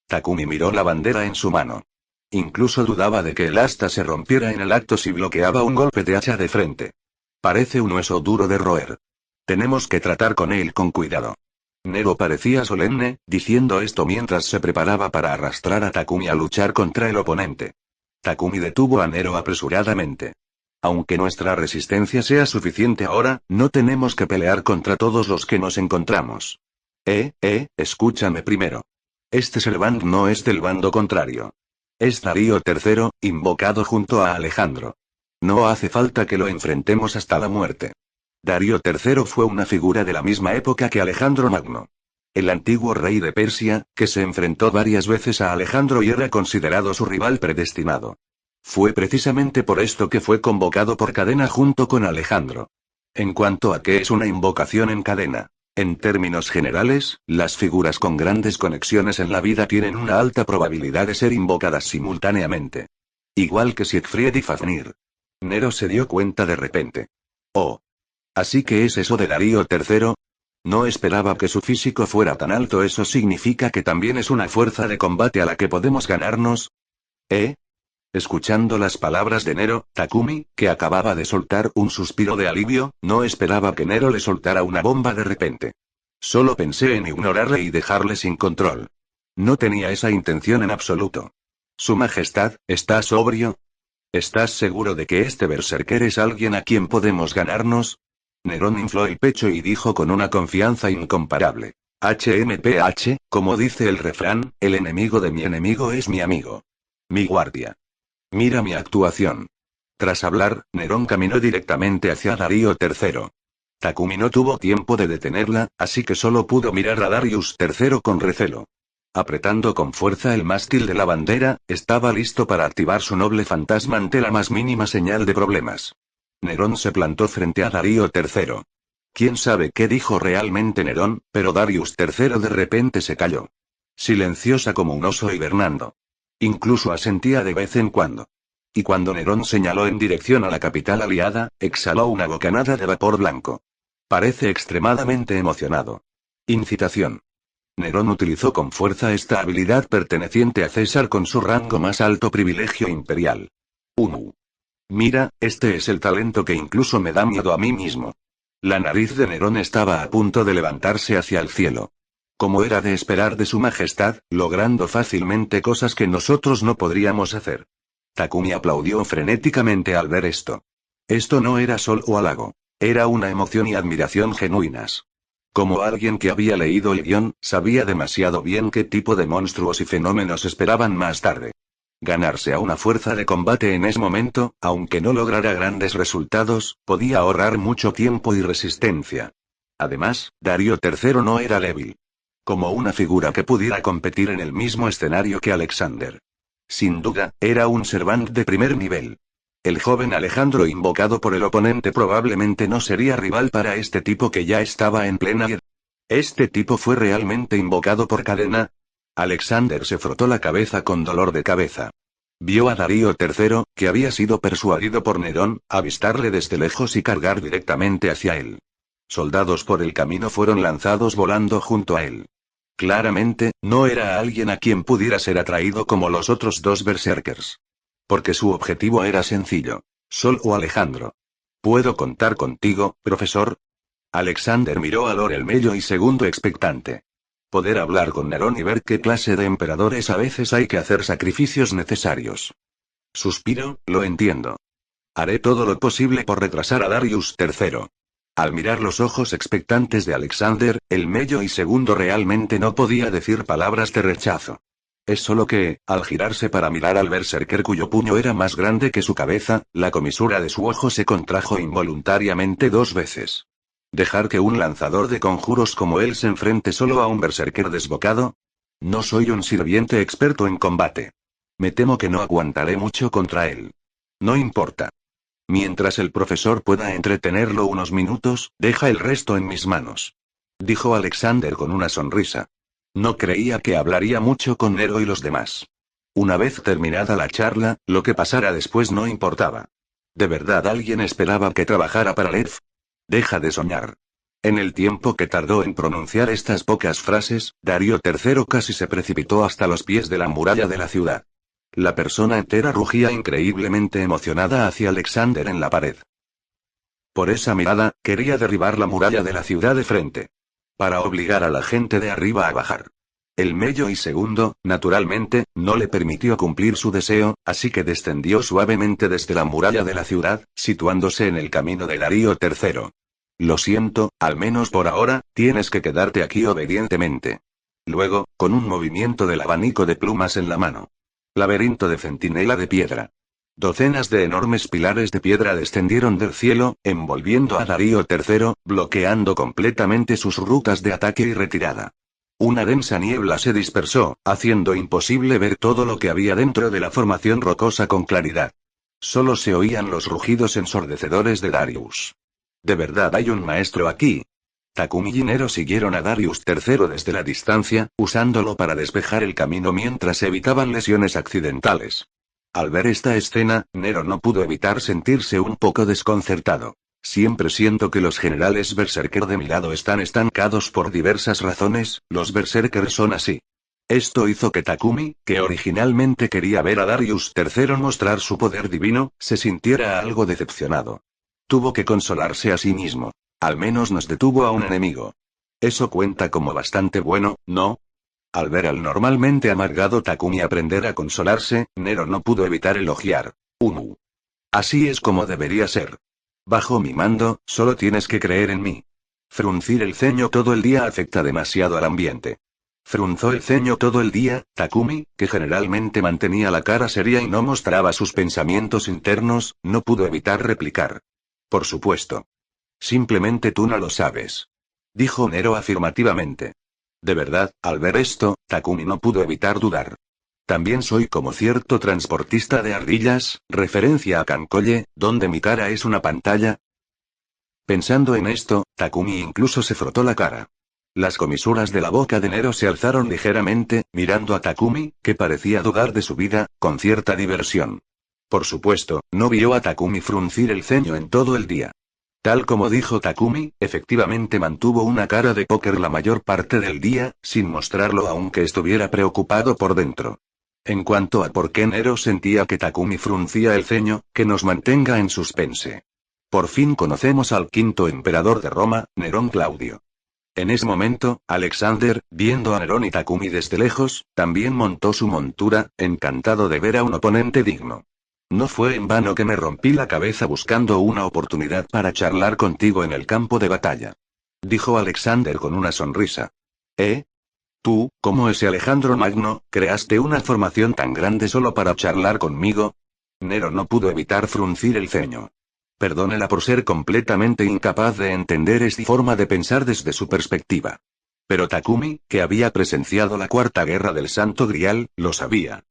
Takumi miró la bandera en su mano. Incluso dudaba de que el asta se rompiera en el acto si bloqueaba un golpe de hacha de frente. Parece un hueso duro de roer. Tenemos que tratar con él con cuidado. Nero parecía solemne, diciendo esto mientras se preparaba para arrastrar a Takumi a luchar contra el oponente. Takumi detuvo a Nero apresuradamente. Aunque nuestra resistencia sea suficiente ahora, no tenemos que pelear contra todos los que nos encontramos. Escúchame primero. Este Servant no es del bando contrario. Es Darío III, invocado junto a Alejandro. No hace falta que lo enfrentemos hasta la muerte. Darío III fue una figura de la misma época que Alejandro Magno. El antiguo rey de Persia, que se enfrentó varias veces a Alejandro y era considerado su rival predestinado. Fue precisamente por esto que fue convocado por cadena junto con Alejandro. En cuanto a qué es una invocación en cadena, en términos generales, las figuras con grandes conexiones en la vida tienen una alta probabilidad de ser invocadas simultáneamente. Igual que Siegfried y Fafnir. Nero se dio cuenta de repente. Oh. ¿Así que es eso de Darío III? No esperaba que su físico fuera tan alto. ¿Eso significa que también es una fuerza de combate a la que podemos ganarnos? Escuchando las palabras de Nero, Takumi, que acababa de soltar un suspiro de alivio, no esperaba que Nero le soltara una bomba de repente. Solo pensé en ignorarle y dejarle sin control. No tenía esa intención en absoluto. Su Majestad, ¿estás sobrio? ¿Estás seguro de que este berserker es alguien a quien podemos ganarnos? Nerón infló el pecho y dijo con una confianza incomparable. HMPH, como dice el refrán, el enemigo de mi enemigo es mi amigo. Mi guardia. Mira mi actuación. Tras hablar, Nerón caminó directamente hacia Darío III. Takumi no tuvo tiempo de detenerla, así que solo pudo mirar a Darius III con recelo. Apretando con fuerza el mástil de la bandera, estaba listo para activar su noble fantasma ante la más mínima señal de problemas. Nerón se plantó frente a Darío III. Quién sabe qué dijo realmente Nerón, pero Darius III de repente se calló. Silenciosa como un oso hibernando. Incluso asentía de vez en cuando. Y cuando Nerón señaló en dirección a la capital aliada, exhaló una bocanada de vapor blanco. Parece extremadamente emocionado. Incitación. Nerón utilizó con fuerza esta habilidad perteneciente a César con su rango más alto privilegio imperial. Mira, este es el talento que incluso me da miedo a mí mismo. La nariz de Nerón estaba a punto de levantarse hacia el cielo. Como era de esperar de su majestad, logrando fácilmente cosas que nosotros no podríamos hacer. Takumi aplaudió frenéticamente al ver esto. Esto no era solo halago. Era una emoción y admiración genuinas. Como alguien que había leído el guión, sabía demasiado bien qué tipo de monstruos y fenómenos esperaban más tarde. Ganarse a una fuerza de combate en ese momento, aunque no lograra grandes resultados, podía ahorrar mucho tiempo y resistencia. Además, Darío III no era débil. Como una figura que pudiera competir en el mismo escenario que Alexander. Sin duda, era un Servant de primer nivel. El joven Alejandro invocado por el oponente probablemente no sería rival para este tipo que ya estaba en plena. ¿Este tipo fue realmente invocado por cadena? Alexander se frotó la cabeza con dolor de cabeza. Vio a Darío III, que había sido persuadido por Nerón, avistarle desde lejos y cargar directamente hacia él. Soldados por el camino fueron lanzados volando junto a él. Claramente, no era alguien a quien pudiera ser atraído como los otros dos berserkers. Porque su objetivo era sencillo. Solo Alejandro. ¿Puedo contar contigo, profesor? Alexander miró a Lord el Mello y segundo expectante. Poder hablar con Nerón y ver qué clase de emperadores a veces hay que hacer sacrificios necesarios. Suspiro, lo entiendo. Haré todo lo posible por retrasar a Darius III. Al mirar los ojos expectantes de Alexander, el Mello y segundo realmente no podía decir palabras de rechazo. Es solo que, al girarse para mirar al berserker cuyo puño era más grande que su cabeza, la comisura de su ojo se contrajo involuntariamente 2 veces. ¿Dejar que un lanzador de conjuros como él se enfrente solo a un berserker desbocado? No soy un sirviente experto en combate. Me temo que no aguantaré mucho contra él. No importa. Mientras el profesor pueda entretenerlo unos minutos, deja el resto en mis manos. Dijo Alexander con una sonrisa. No creía que hablaría mucho con Nero y los demás. Una vez terminada la charla, lo que pasara después no importaba. ¿De verdad alguien esperaba que trabajara para Lev? Deja de soñar. En el tiempo que tardó en pronunciar estas pocas frases, Darío III casi se precipitó hasta los pies de la muralla de la ciudad. La persona entera rugía increíblemente emocionada hacia Alexander en la pared. Por esa mirada, quería derribar la muralla de la ciudad de frente. Para obligar a la gente de arriba a bajar. El Mello y Segundo, naturalmente, no le permitió cumplir su deseo, así que descendió suavemente desde la muralla de la ciudad, situándose en el camino de Darío III. Lo siento, al menos por ahora, tienes que quedarte aquí obedientemente. Luego, con un movimiento del abanico de plumas en la mano. Laberinto de centinela de piedra. Docenas de enormes pilares de piedra descendieron del cielo, envolviendo a Darío III, bloqueando completamente sus rutas de ataque y retirada. Una densa niebla se dispersó, haciendo imposible ver todo lo que había dentro de la formación rocosa con claridad. Solo se oían los rugidos ensordecedores de Darius. ¿De verdad hay un maestro aquí? Takumi y Nero siguieron a Darius III desde la distancia, usándolo para despejar el camino mientras evitaban lesiones accidentales. Al ver esta escena, Nero no pudo evitar sentirse un poco desconcertado. Siempre siento que los generales berserker de mi lado están estancados por diversas razones, los berserkers son así. Esto hizo que Takumi, que originalmente quería ver a Darius III mostrar su poder divino, se sintiera algo decepcionado. Tuvo que consolarse a sí mismo. Al menos nos detuvo a un enemigo. Eso cuenta como bastante bueno, ¿no? Al ver al normalmente amargado Takumi aprender a consolarse, Nero no pudo evitar elogiar. Así es como debería ser. Bajo mi mando, solo tienes que creer en mí. Fruncir el ceño todo el día afecta demasiado al ambiente. Frunzó el ceño todo el día, Takumi, que generalmente mantenía la cara seria y no mostraba sus pensamientos internos, no pudo evitar replicar. Por supuesto. Simplemente tú no lo sabes. Dijo Nero afirmativamente. De verdad, al ver esto, Takumi no pudo evitar dudar. También soy como cierto transportista de ardillas, referencia a Kankoye, donde mi cara es una pantalla. Pensando en esto, Takumi incluso se frotó la cara. Las comisuras de la boca de Nero se alzaron ligeramente, mirando a Takumi, que parecía dudar de su vida, con cierta diversión. Por supuesto, no vio a Takumi fruncir el ceño en todo el día. Tal como dijo Takumi, efectivamente mantuvo una cara de póker la mayor parte del día, sin mostrarlo aunque estuviera preocupado por dentro. En cuanto a por qué Nero sentía que Takumi fruncía el ceño, que nos mantenga en suspense. Por fin conocemos al quinto emperador de Roma, Nerón Claudio. En ese momento, Alexander, viendo a Nerón y Takumi desde lejos, también montó su montura, encantado de ver a un oponente digno. No fue en vano que me rompí la cabeza buscando una oportunidad para charlar contigo en el campo de batalla. Dijo Alexander con una sonrisa. Tú, como ese Alejandro Magno, creaste una formación tan grande solo para charlar conmigo. Nero no pudo evitar fruncir el ceño. Perdónela por ser completamente incapaz de entender esta forma de pensar desde su perspectiva. Pero Takumi, que había presenciado la Cuarta Guerra del Santo Grial, lo sabía.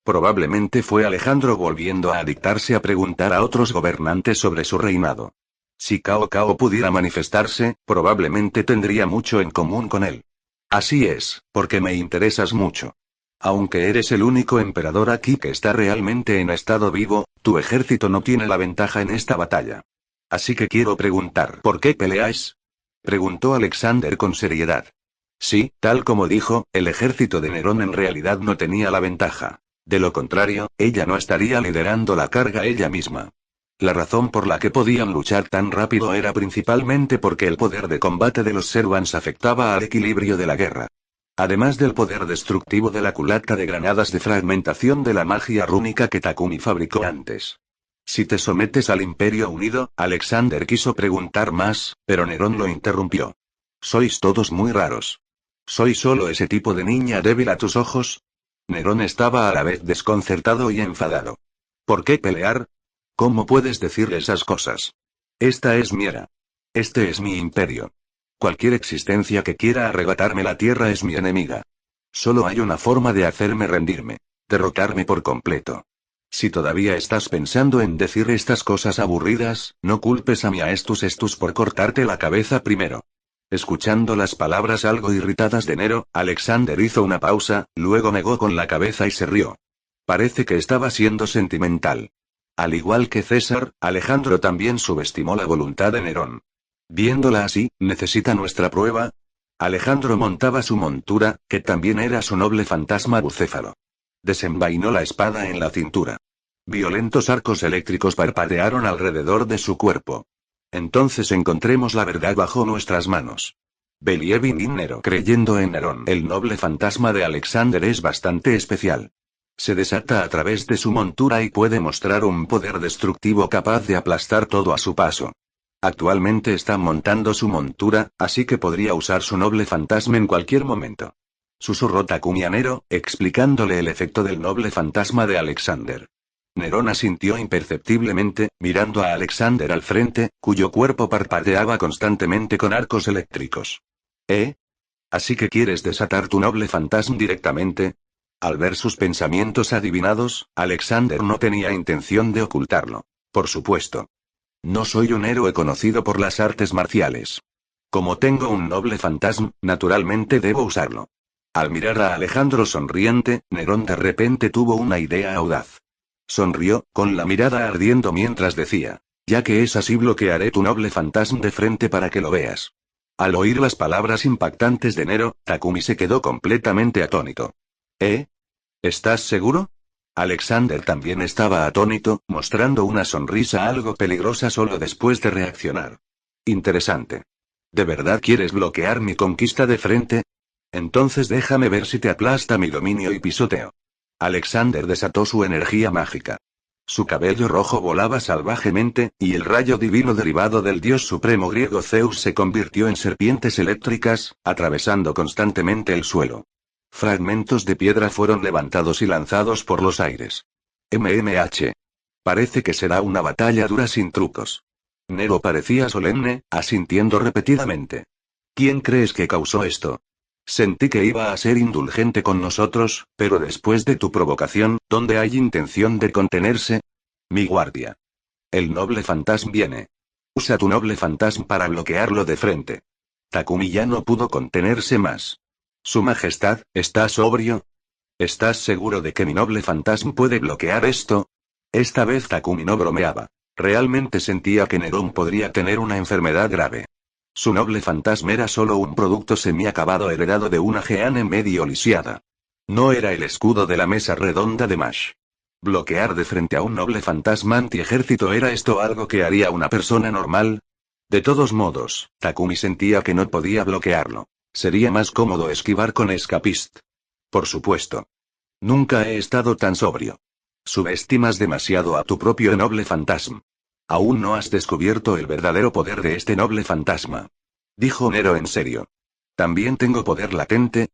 Probablemente fue Alejandro volviendo a dictarse a preguntar a otros gobernantes sobre su reinado. Si Cao Cao pudiera manifestarse, probablemente tendría mucho en común con él. Así es, porque me interesas mucho. Aunque eres el único emperador aquí que está realmente en estado vivo, tu ejército no tiene la ventaja en esta batalla. Así que quiero preguntar, ¿por qué peleáis? Preguntó Alexander con seriedad. Sí, tal como dijo, el ejército de Nerón en realidad no tenía la ventaja. De lo contrario, ella no estaría liderando la carga ella misma. La razón por la que podían luchar tan rápido era principalmente porque el poder de combate de los Servants afectaba al equilibrio de la guerra. Además del poder destructivo de la culata de granadas de fragmentación de la magia rúnica que Takumi fabricó antes. Si te sometes al Imperio Unido, Alexander quiso preguntar más, pero Nerón lo interrumpió. Sois todos muy raros. ¿Soy solo ese tipo de niña débil a tus ojos? Nerón estaba a la vez desconcertado y enfadado. ¿Por qué pelear? ¿Cómo puedes decir esas cosas? Esta es mi era. Este es mi imperio. Cualquier existencia que quiera arrebatarme la tierra es mi enemiga. Solo hay una forma de hacerme rendirme. Derrotarme por completo. Si todavía estás pensando en decir estas cosas aburridas, no culpes a mi Aestus por cortarte la cabeza primero. Escuchando las palabras algo irritadas de Nero, Alexander hizo una pausa, luego negó con la cabeza y se rió. Parece que estaba siendo sentimental. Al igual que César, Alejandro también subestimó la voluntad de Nerón. Viéndola así, ¿necesita nuestra prueba? Alejandro montaba su montura, que también era su noble fantasma bucéfalo. Desenvainó la espada en la cintura. Violentos arcos eléctricos parpadearon alrededor de su cuerpo. Entonces encontremos la verdad bajo nuestras manos. Believing in Nero, creyendo en Nerón. El noble fantasma de Alexander es bastante especial. Se desata a través de su montura y puede mostrar un poder destructivo capaz de aplastar todo a su paso. Actualmente está montando su montura, así que podría usar su noble fantasma en cualquier momento. Susurró Takumi a Nero, explicándole el efecto del noble fantasma de Alexander. Nerón asintió imperceptiblemente, mirando a Alexander al frente, cuyo cuerpo parpadeaba constantemente con arcos eléctricos. ¿Eh? ¿Así que quieres desatar tu noble fantasma directamente? Al ver sus pensamientos adivinados, Alexander no tenía intención de ocultarlo. Por supuesto. No soy un héroe conocido por las artes marciales. Como tengo un noble fantasma, naturalmente debo usarlo. Al mirar a Alejandro sonriente, Nerón de repente tuvo una idea audaz. Sonrió, con la mirada ardiendo mientras decía, ya que es así bloquearé tu noble fantasma de frente para que lo veas. Al oír las palabras impactantes de Nero, Takumi se quedó completamente atónito. ¿Eh? ¿Estás seguro? Alexander también estaba atónito, mostrando una sonrisa algo peligrosa solo después de reaccionar. Interesante. ¿De verdad quieres bloquear mi conquista de frente? Entonces déjame ver si te aplasta mi dominio y pisoteo. Alexander desató su energía mágica. Su cabello rojo volaba salvajemente, y el rayo divino derivado del dios supremo griego Zeus se convirtió en serpientes eléctricas, atravesando constantemente el suelo. Fragmentos de piedra fueron levantados y lanzados por los aires. MMH. Parece que será una batalla dura sin trucos. Nero parecía solemne, asintiendo repetidamente. ¿Quién crees que causó esto? Sentí que iba a ser indulgente con nosotros, pero después de tu provocación, ¿dónde hay intención de contenerse? Mi guardia. El noble fantasma viene. Usa tu noble fantasma para bloquearlo de frente. Takumi ya no pudo contenerse más. Su Majestad, ¿estás sobrio? ¿Estás seguro de que mi noble fantasma puede bloquear esto? Esta vez Takumi no bromeaba. Realmente sentía que Nerón podría tener una enfermedad grave. Su noble fantasma era solo un producto semi-acabado heredado de una Geane medio lisiada. No era el escudo de la mesa redonda de Mash. ¿Bloquear de frente a un noble fantasma anti-ejército era esto algo que haría una persona normal? De todos modos, Takumi sentía que no podía bloquearlo. Sería más cómodo esquivar con Escapist. Por supuesto. Nunca he estado tan sobrio. Subestimas demasiado a tu propio noble fantasma. Aún no has descubierto el verdadero poder de este noble fantasma. Dijo Nero en serio. ¿También tengo poder latente?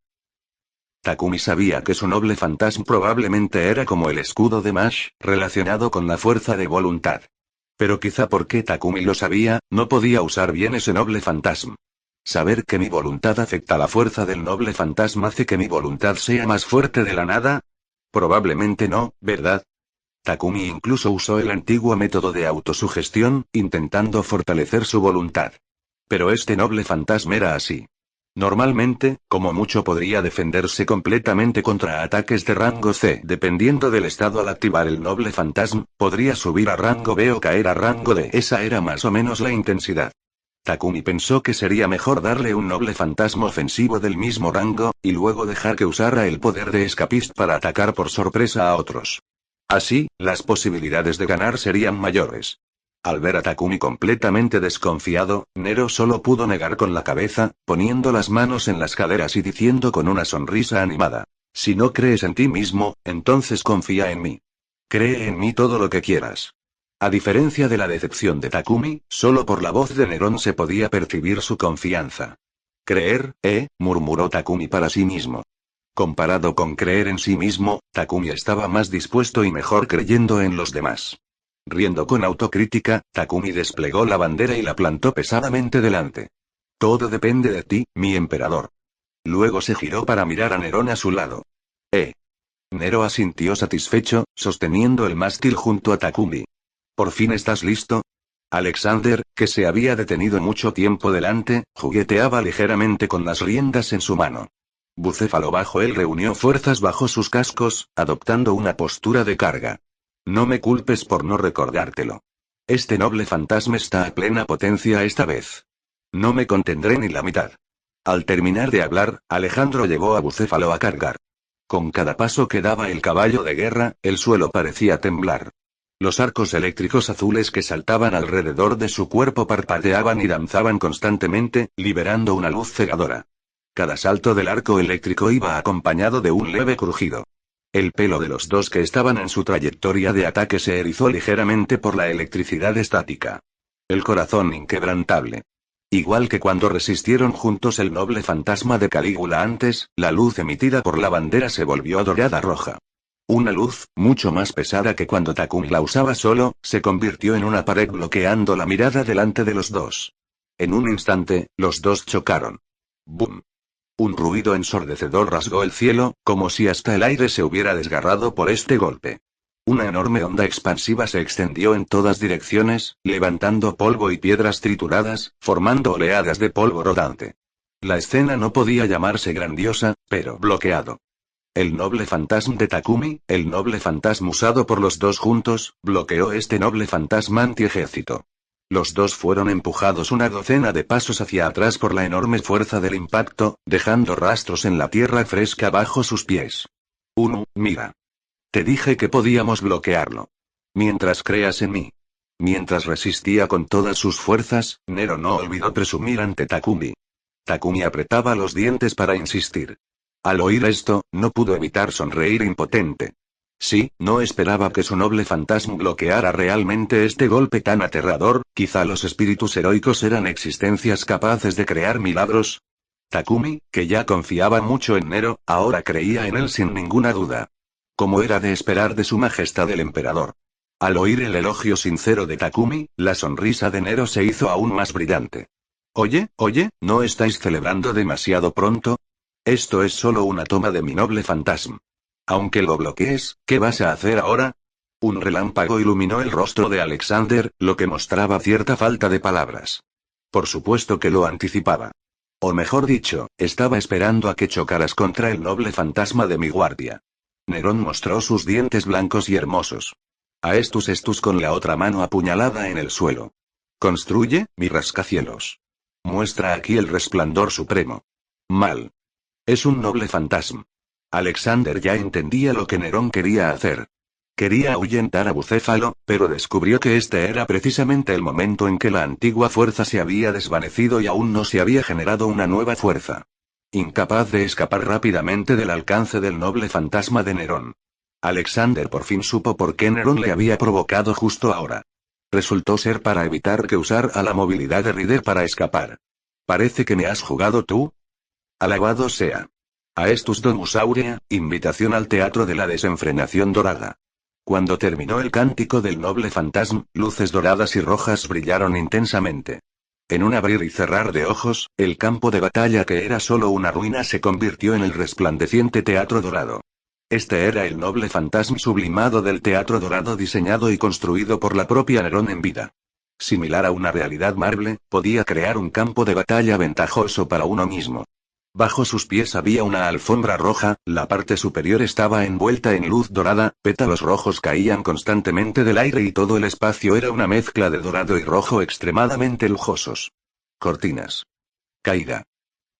Takumi sabía que su noble fantasma probablemente era como el escudo de Mash, relacionado con la fuerza de voluntad. Pero quizá porque Takumi lo sabía, no podía usar bien ese noble fantasma. ¿Saber que mi voluntad afecta la fuerza del noble fantasma hace que mi voluntad sea más fuerte de la nada? Probablemente no, ¿verdad? Takumi incluso usó el antiguo método de autosugestión, intentando fortalecer su voluntad. Pero este noble fantasma era así. Normalmente, como mucho podría defenderse completamente contra ataques de rango C. Dependiendo del estado al activar el noble fantasma, podría subir a rango B o caer a rango D. Esa era más o menos la intensidad. Takumi pensó que sería mejor darle un noble fantasma ofensivo del mismo rango, y luego dejar que usara el poder de Escapist para atacar por sorpresa a otros. Así, las posibilidades de ganar serían mayores. Al ver a Takumi completamente desconfiado, Nero solo pudo negar con la cabeza, poniendo las manos en las caderas y diciendo con una sonrisa animada: si no crees en ti mismo, entonces confía en mí. Cree en mí todo lo que quieras. A diferencia de la decepción de Takumi, solo por la voz de Nerón se podía percibir su confianza. Creer, murmuró Takumi para sí mismo. Comparado con creer en sí mismo, Takumi estaba más dispuesto y mejor creyendo en los demás. Riendo con autocrítica, Takumi desplegó la bandera y la plantó pesadamente delante. Todo depende de ti, mi emperador. Luego se giró para mirar a Nerón a su lado. Nero asintió satisfecho, sosteniendo el mástil junto a Takumi. ¿Por fin estás listo? Alexander, que se había detenido mucho tiempo delante, jugueteaba ligeramente con las riendas en su mano. Bucéfalo bajo él reunió fuerzas bajo sus cascos, adoptando una postura de carga. No me culpes por no recordártelo. Este noble fantasma está a plena potencia esta vez. No me contendré ni la mitad. Al terminar de hablar, Alejandro llevó a Bucéfalo a cargar. Con cada paso que daba el caballo de guerra, el suelo parecía temblar. Los arcos eléctricos azules que saltaban alrededor de su cuerpo parpadeaban y danzaban constantemente, liberando una luz cegadora. Cada salto del arco eléctrico iba acompañado de un leve crujido. El pelo de los dos que estaban en su trayectoria de ataque se erizó ligeramente por la electricidad estática. El corazón inquebrantable. Igual que cuando resistieron juntos el noble fantasma de Calígula antes, la luz emitida por la bandera se volvió dorada roja. Una luz, mucho más pesada que cuando Takumi la usaba solo, se convirtió en una pared bloqueando la mirada delante de los dos. En un instante, los dos chocaron. ¡Bum! Un ruido ensordecedor rasgó el cielo, como si hasta el aire se hubiera desgarrado por este golpe. Una enorme onda expansiva se extendió en todas direcciones, levantando polvo y piedras trituradas, formando oleadas de polvo rodante. La escena no podía llamarse grandiosa, pero bloqueado. El noble fantasma de Takumi, el noble fantasma usado por los dos juntos, bloqueó este noble fantasma antiejército. Los dos fueron empujados una docena de pasos hacia atrás por la enorme fuerza del impacto, dejando rastros en la tierra fresca bajo sus pies. Mira. Te dije que podíamos bloquearlo. Mientras creas en mí. Mientras resistía con todas sus fuerzas, Nero no olvidó presumir ante Takumi. Takumi apretaba los dientes para insistir. Al oír esto, no pudo evitar sonreír impotente. Sí, no esperaba que su noble fantasma bloqueara realmente este golpe tan aterrador, quizá los espíritus heroicos eran existencias capaces de crear milagros. Takumi, que ya confiaba mucho en Nero, ahora creía en él sin ninguna duda. Como era de esperar de su majestad el emperador. Al oír el elogio sincero de Takumi, la sonrisa de Nero se hizo aún más brillante. Oye, ¿no estáis celebrando demasiado pronto? Esto es solo una toma de mi noble fantasma. Aunque lo bloquees, ¿qué vas a hacer ahora? Un relámpago iluminó el rostro de Alexander, lo que mostraba cierta falta de palabras. Por supuesto que lo anticipaba. O mejor dicho, estaba esperando a que chocaras contra el noble fantasma de mi guardia. Nerón mostró sus dientes blancos y hermosos. A estus con la otra mano apuñalada en el suelo. Construye, mi rascacielos. Muestra aquí el resplandor supremo. Mal. Es un noble fantasma. Alexander ya entendía lo que Nerón quería hacer. Quería ahuyentar a Bucéfalo, pero descubrió que este era precisamente el momento en que la antigua fuerza se había desvanecido y aún no se había generado una nueva fuerza. Incapaz de escapar rápidamente del alcance del noble fantasma de Nerón. Alexander por fin supo por qué Nerón le había provocado justo ahora. Resultó ser para evitar que usara la movilidad de Rider para escapar. ¿Parece que me has jugado tú? Alabado sea. Aestus Domus Aurea, invitación al teatro de la desenfrenación dorada. Cuando terminó el cántico del noble fantasma, luces doradas y rojas brillaron intensamente. En un abrir y cerrar de ojos, el campo de batalla que era solo una ruina se convirtió en el resplandeciente teatro dorado. Este era el noble fantasma sublimado del teatro dorado diseñado y construido por la propia Nerón en vida. Similar a una realidad marble, podía crear un campo de batalla ventajoso para uno mismo. Bajo sus pies había una alfombra roja, la parte superior estaba envuelta en luz dorada, pétalos rojos caían constantemente del aire y todo el espacio era una mezcla de dorado y rojo extremadamente lujosos. Cortinas. Caída.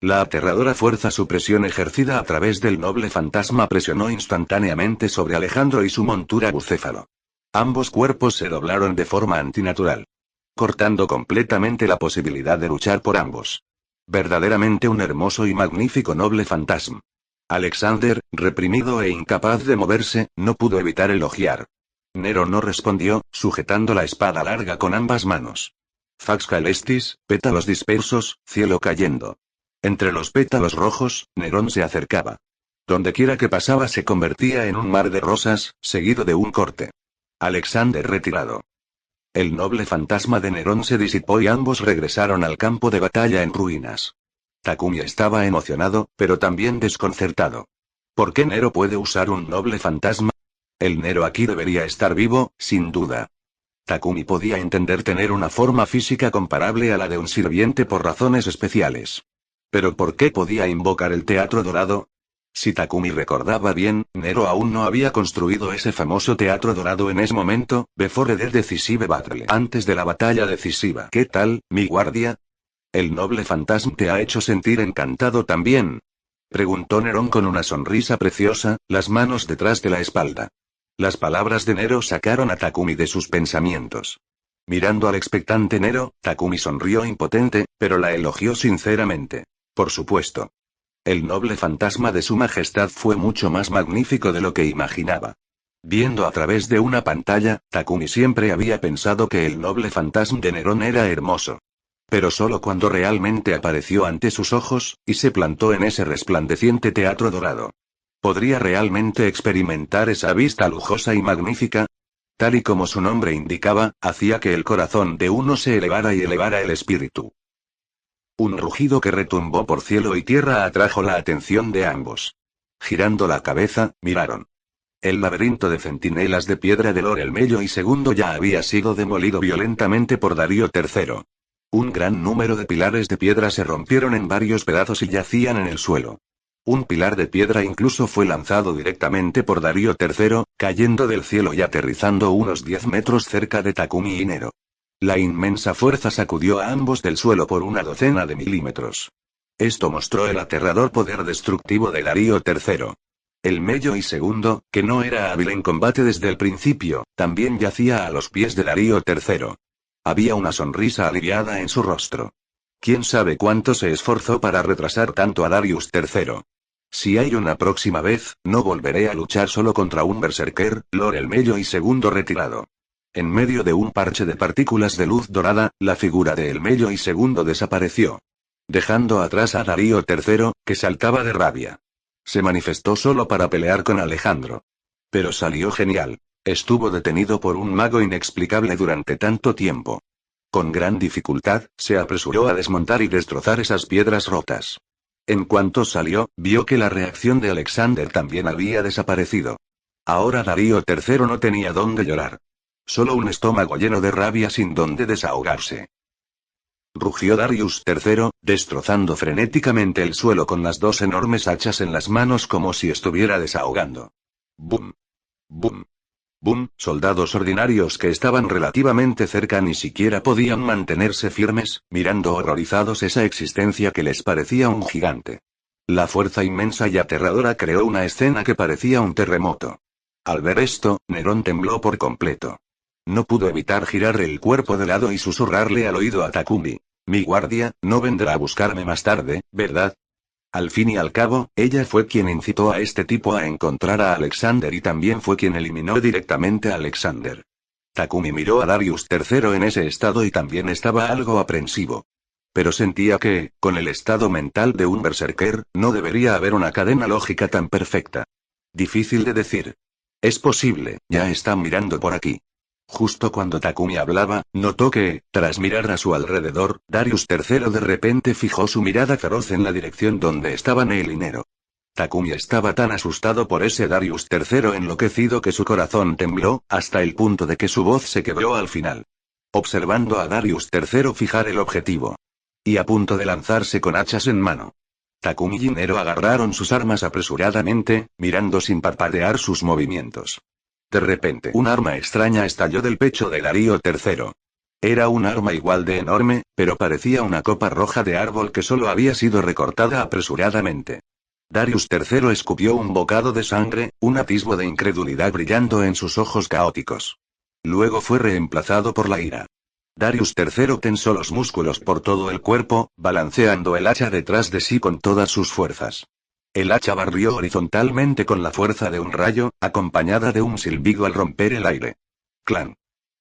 La aterradora fuerza supresión ejercida a través del noble fantasma presionó instantáneamente sobre Alejandro y su montura Bucéfalo. Ambos cuerpos se doblaron de forma antinatural. Cortando completamente la posibilidad de luchar por ambos. Verdaderamente un hermoso y magnífico noble fantasma. Alexander, reprimido e incapaz de moverse, no pudo evitar elogiar. Nero no respondió, sujetando la espada larga con ambas manos. Fax Caelestis, pétalos dispersos, cielo cayendo. Entre los pétalos rojos, Nerón se acercaba. Dondequiera que pasaba se convertía en un mar de rosas, seguido de un corte. Alexander retirado. El noble fantasma de Nerón se disipó y ambos regresaron al campo de batalla en ruinas. Takumi estaba emocionado, pero también desconcertado. ¿Por qué Nero puede usar un noble fantasma? El Nero aquí debería estar vivo, sin duda. Takumi podía entender tener una forma física comparable a la de un sirviente por razones especiales. Pero ¿por qué podía invocar el teatro dorado? Si Takumi recordaba bien, Nero aún no había construido ese famoso teatro dorado en ese momento, before the decisive battle, antes de la batalla decisiva. ¿Qué tal, mi guardia? ¿El noble fantasma te ha hecho sentir encantado también? Preguntó Nerón con una sonrisa preciosa, las manos detrás de la espalda. Las palabras de Nero sacaron a Takumi de sus pensamientos. Mirando al expectante Nero, Takumi sonrió impotente, pero la elogió sinceramente. Por supuesto. El noble fantasma de su majestad fue mucho más magnífico de lo que imaginaba. Viendo a través de una pantalla, Takumi siempre había pensado que el noble fantasma de Nerón era hermoso. Pero solo cuando realmente apareció ante sus ojos, y se plantó en ese resplandeciente teatro dorado. ¿Podría realmente experimentar esa vista lujosa y magnífica? Tal y como su nombre indicaba, hacía que el corazón de uno se elevara y elevara el espíritu. Un rugido que retumbó por cielo y tierra atrajo la atención de ambos. Girando la cabeza, miraron. El laberinto de centinelas de piedra de Lord el Mello y Segundo ya había sido demolido violentamente por Darío III. Un gran número de pilares de piedra se rompieron en varios pedazos y yacían en el suelo. Un pilar de piedra incluso fue lanzado directamente por Darío III, cayendo del cielo y aterrizando unos 10 metros cerca de Takumi y Nero. La inmensa fuerza sacudió a ambos del suelo por una docena de milímetros. Esto mostró el aterrador poder destructivo de Darío III. El Mello y Segundo, que no era hábil en combate desde el principio, también yacía a los pies de Darío III. Había una sonrisa aliviada en su rostro. ¿Quién sabe cuánto se esforzó para retrasar tanto a Darius III? Si hay una próxima vez, no volveré a luchar solo contra un berserker, Lord el Mello y Segundo retirado. En medio de un parche de partículas de luz dorada, la figura de el Mello y Segundo desapareció. Dejando atrás a Darío III, que saltaba de rabia. Se manifestó solo para pelear con Alejandro. Pero salió genial. Estuvo detenido por un mago inexplicable durante tanto tiempo. Con gran dificultad, se apresuró a desmontar y destrozar esas piedras rotas. En cuanto salió, vio que la reacción de Alexander también había desaparecido. Ahora Darío III no tenía dónde llorar. Solo un estómago lleno de rabia sin dónde desahogarse. Rugió Darius III, destrozando frenéticamente el suelo con las dos enormes hachas en las manos como si estuviera desahogando. ¡Bum! ¡Bum! ¡Bum! Soldados ordinarios que estaban relativamente cerca ni siquiera podían mantenerse firmes, mirando horrorizados esa existencia que les parecía un gigante. La fuerza inmensa y aterradora creó una escena que parecía un terremoto. Al ver esto, Nerón tembló por completo. No pudo evitar girar el cuerpo de lado y susurrarle al oído a Takumi. Mi guardia, no vendrá a buscarme más tarde, ¿verdad? Al fin y al cabo, ella fue quien incitó a este tipo a encontrar a Alexander y también fue quien eliminó directamente a Alexander. Takumi miró a Darius III en ese estado y también estaba algo aprensivo. Pero sentía que, con el estado mental de un berserker, no debería haber una cadena lógica tan perfecta. Difícil de decir. Es posible, ya está mirando por aquí. Justo cuando Takumi hablaba, notó que, tras mirar a su alrededor, Darius III de repente fijó su mirada feroz en la dirección donde estaba Neil y Nero. Takumi estaba tan asustado por ese Darius III enloquecido que su corazón tembló, hasta el punto de que su voz se quebró al final. Observando a Darius III fijar el objetivo. Y a punto de lanzarse con hachas en mano. Takumi y Nero agarraron sus armas apresuradamente, mirando sin parpadear sus movimientos. De repente un arma extraña estalló del pecho de Darío III. Era un arma igual de enorme, pero parecía una copa roja de árbol que solo había sido recortada apresuradamente. Darius III escupió un bocado de sangre, un atisbo de incredulidad brillando en sus ojos caóticos. Luego fue reemplazado por la ira. Darius III tensó los músculos por todo el cuerpo, balanceando el hacha detrás de sí con todas sus fuerzas. El hacha barrió horizontalmente con la fuerza de un rayo, acompañada de un silbido al romper el aire. ¡Clan!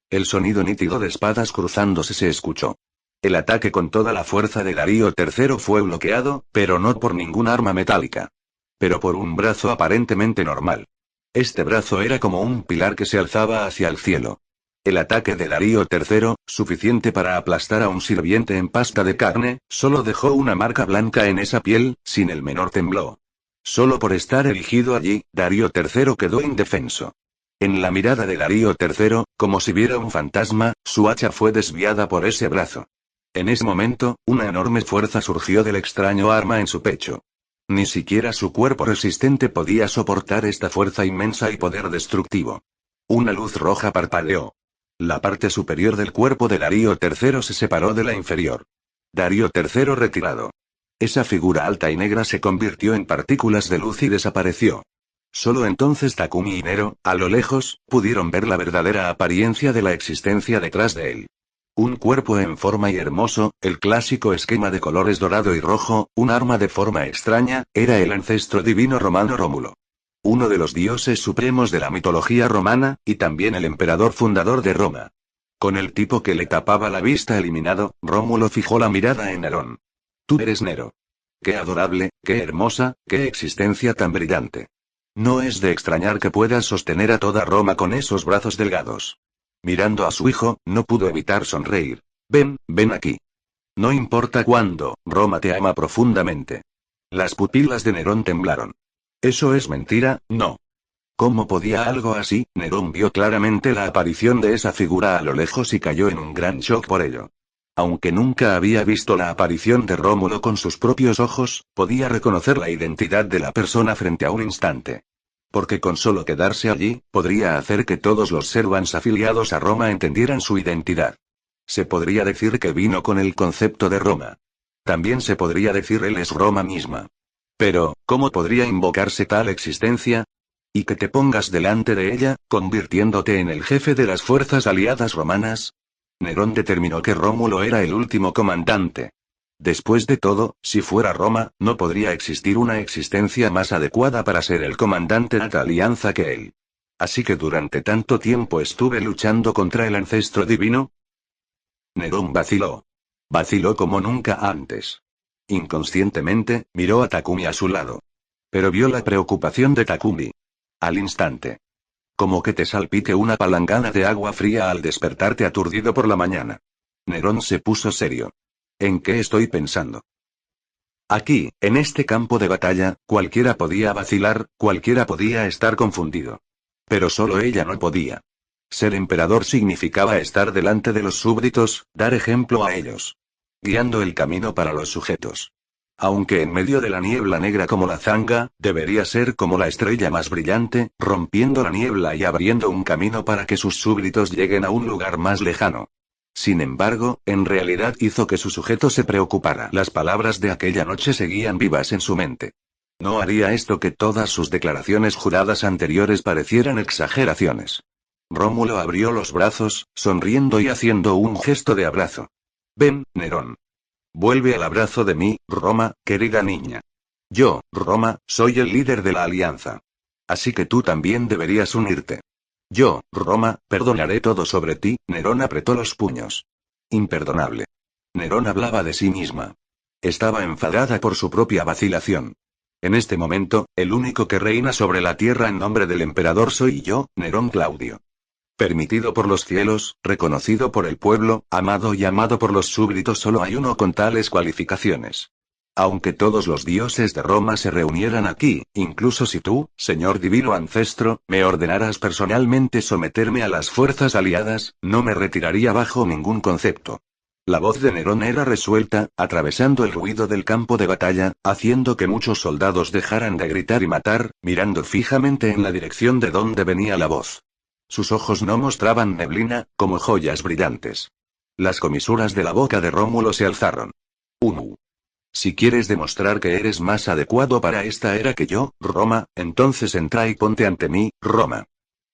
El sonido nítido de espadas cruzándose se escuchó. El ataque con toda la fuerza de Darío III fue bloqueado, pero no por ningún arma metálica. Pero por un brazo aparentemente normal. Este brazo era como un pilar que se alzaba hacia el cielo. El ataque de Darío III, suficiente para aplastar a un sirviente en pasta de carne, solo dejó una marca blanca en esa piel, sin el menor temblor. Solo por estar erigido allí, Darío III quedó indefenso. En la mirada de Darío III, como si viera un fantasma, su hacha fue desviada por ese brazo. En ese momento, una enorme fuerza surgió del extraño arma en su pecho. Ni siquiera su cuerpo resistente podía soportar esta fuerza inmensa y poder destructivo. Una luz roja parpadeó. La parte superior del cuerpo de Darío III se separó de la inferior. Darío III retirado. Esa figura alta y negra se convirtió en partículas de luz y desapareció. Solo entonces Takumi y Nero, a lo lejos, pudieron ver la verdadera apariencia de la existencia detrás de él. Un cuerpo en forma y hermoso, el clásico esquema de colores dorado y rojo, un arma de forma extraña, era el ancestro divino romano Rómulo. Uno de los dioses supremos de la mitología romana, y también el emperador fundador de Roma. Con el tipo que le tapaba la vista eliminado, Rómulo fijó la mirada en Nerón. Tú eres Nero. Qué adorable, qué hermosa, qué existencia tan brillante. No es de extrañar que puedas sostener a toda Roma con esos brazos delgados. Mirando a su hijo, no pudo evitar sonreír. Ven, ven aquí. No importa cuándo, Roma te ama profundamente. Las pupilas de Nerón temblaron. Eso es mentira, no. ¿Cómo podía algo así? Nerón vio claramente la aparición de esa figura a lo lejos y cayó en un gran shock por ello. Aunque nunca había visto la aparición de Rómulo con sus propios ojos, podía reconocer la identidad de la persona frente a un instante. Porque con solo quedarse allí, podría hacer que todos los servants afiliados a Roma entendieran su identidad. Se podría decir que vino con el concepto de Roma. También se podría decir él es Roma misma. Pero, ¿cómo podría invocarse tal existencia? Y que te pongas delante de ella, convirtiéndote en el jefe de las fuerzas aliadas romanas. Nerón determinó que Rómulo era el último comandante. Después de todo, si fuera Roma, no podría existir una existencia más adecuada para ser el comandante de la alianza que él. Así que durante tanto tiempo estuve luchando contra el ancestro divino. Nerón vaciló. Vaciló como nunca antes. Inconscientemente, miró a Takumi a su lado. Pero vio la preocupación de Takumi. Al instante. Como que te salpique una palangana de agua fría al despertarte aturdido por la mañana. Nerón se puso serio. ¿En qué estoy pensando? Aquí, en este campo de batalla, cualquiera podía vacilar, cualquiera podía estar confundido. Pero solo ella no podía. Ser emperador significaba estar delante de los súbditos, dar ejemplo a ellos. Guiando el camino para los sujetos. Aunque en medio de la niebla negra como la zanga, debería ser como la estrella más brillante, rompiendo la niebla y abriendo un camino para que sus súbditos lleguen a un lugar más lejano. Sin embargo, en realidad hizo que su sujeto se preocupara. Las palabras de aquella noche seguían vivas en su mente. No haría esto que todas sus declaraciones juradas anteriores parecieran exageraciones. Rómulo abrió los brazos, sonriendo y haciendo un gesto de abrazo. Ven, Nerón. Vuelve al abrazo de mí, Roma, querida niña. Yo, Roma, soy el líder de la alianza. Así que tú también deberías unirte. Yo, Roma, perdonaré todo sobre ti. Nerón apretó los puños. Imperdonable. Nerón hablaba de sí misma. Estaba enfadada por su propia vacilación. En este momento, el único que reina sobre la tierra en nombre del emperador soy yo, Nerón Claudio. Permitido por los cielos, reconocido por el pueblo, amado y amado por los súbditos, solo hay uno con tales cualificaciones. Aunque todos los dioses de Roma se reunieran aquí, incluso si tú, señor divino ancestro, me ordenaras personalmente someterme a las fuerzas aliadas, no me retiraría bajo ningún concepto. La voz de Nerón era resuelta, atravesando el ruido del campo de batalla, haciendo que muchos soldados dejaran de gritar y matar, mirando fijamente en la dirección de donde venía la voz. Sus ojos no mostraban neblina, como joyas brillantes. Las comisuras de la boca de Rómulo se alzaron. Si quieres demostrar que eres más adecuado para esta era que yo, Roma, entonces entra y ponte ante mí, Roma.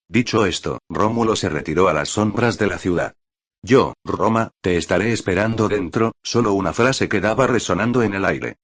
Dicho esto, Rómulo se retiró a las sombras de la ciudad. Yo, Roma, te estaré esperando dentro. Solo una frase quedaba resonando en el aire.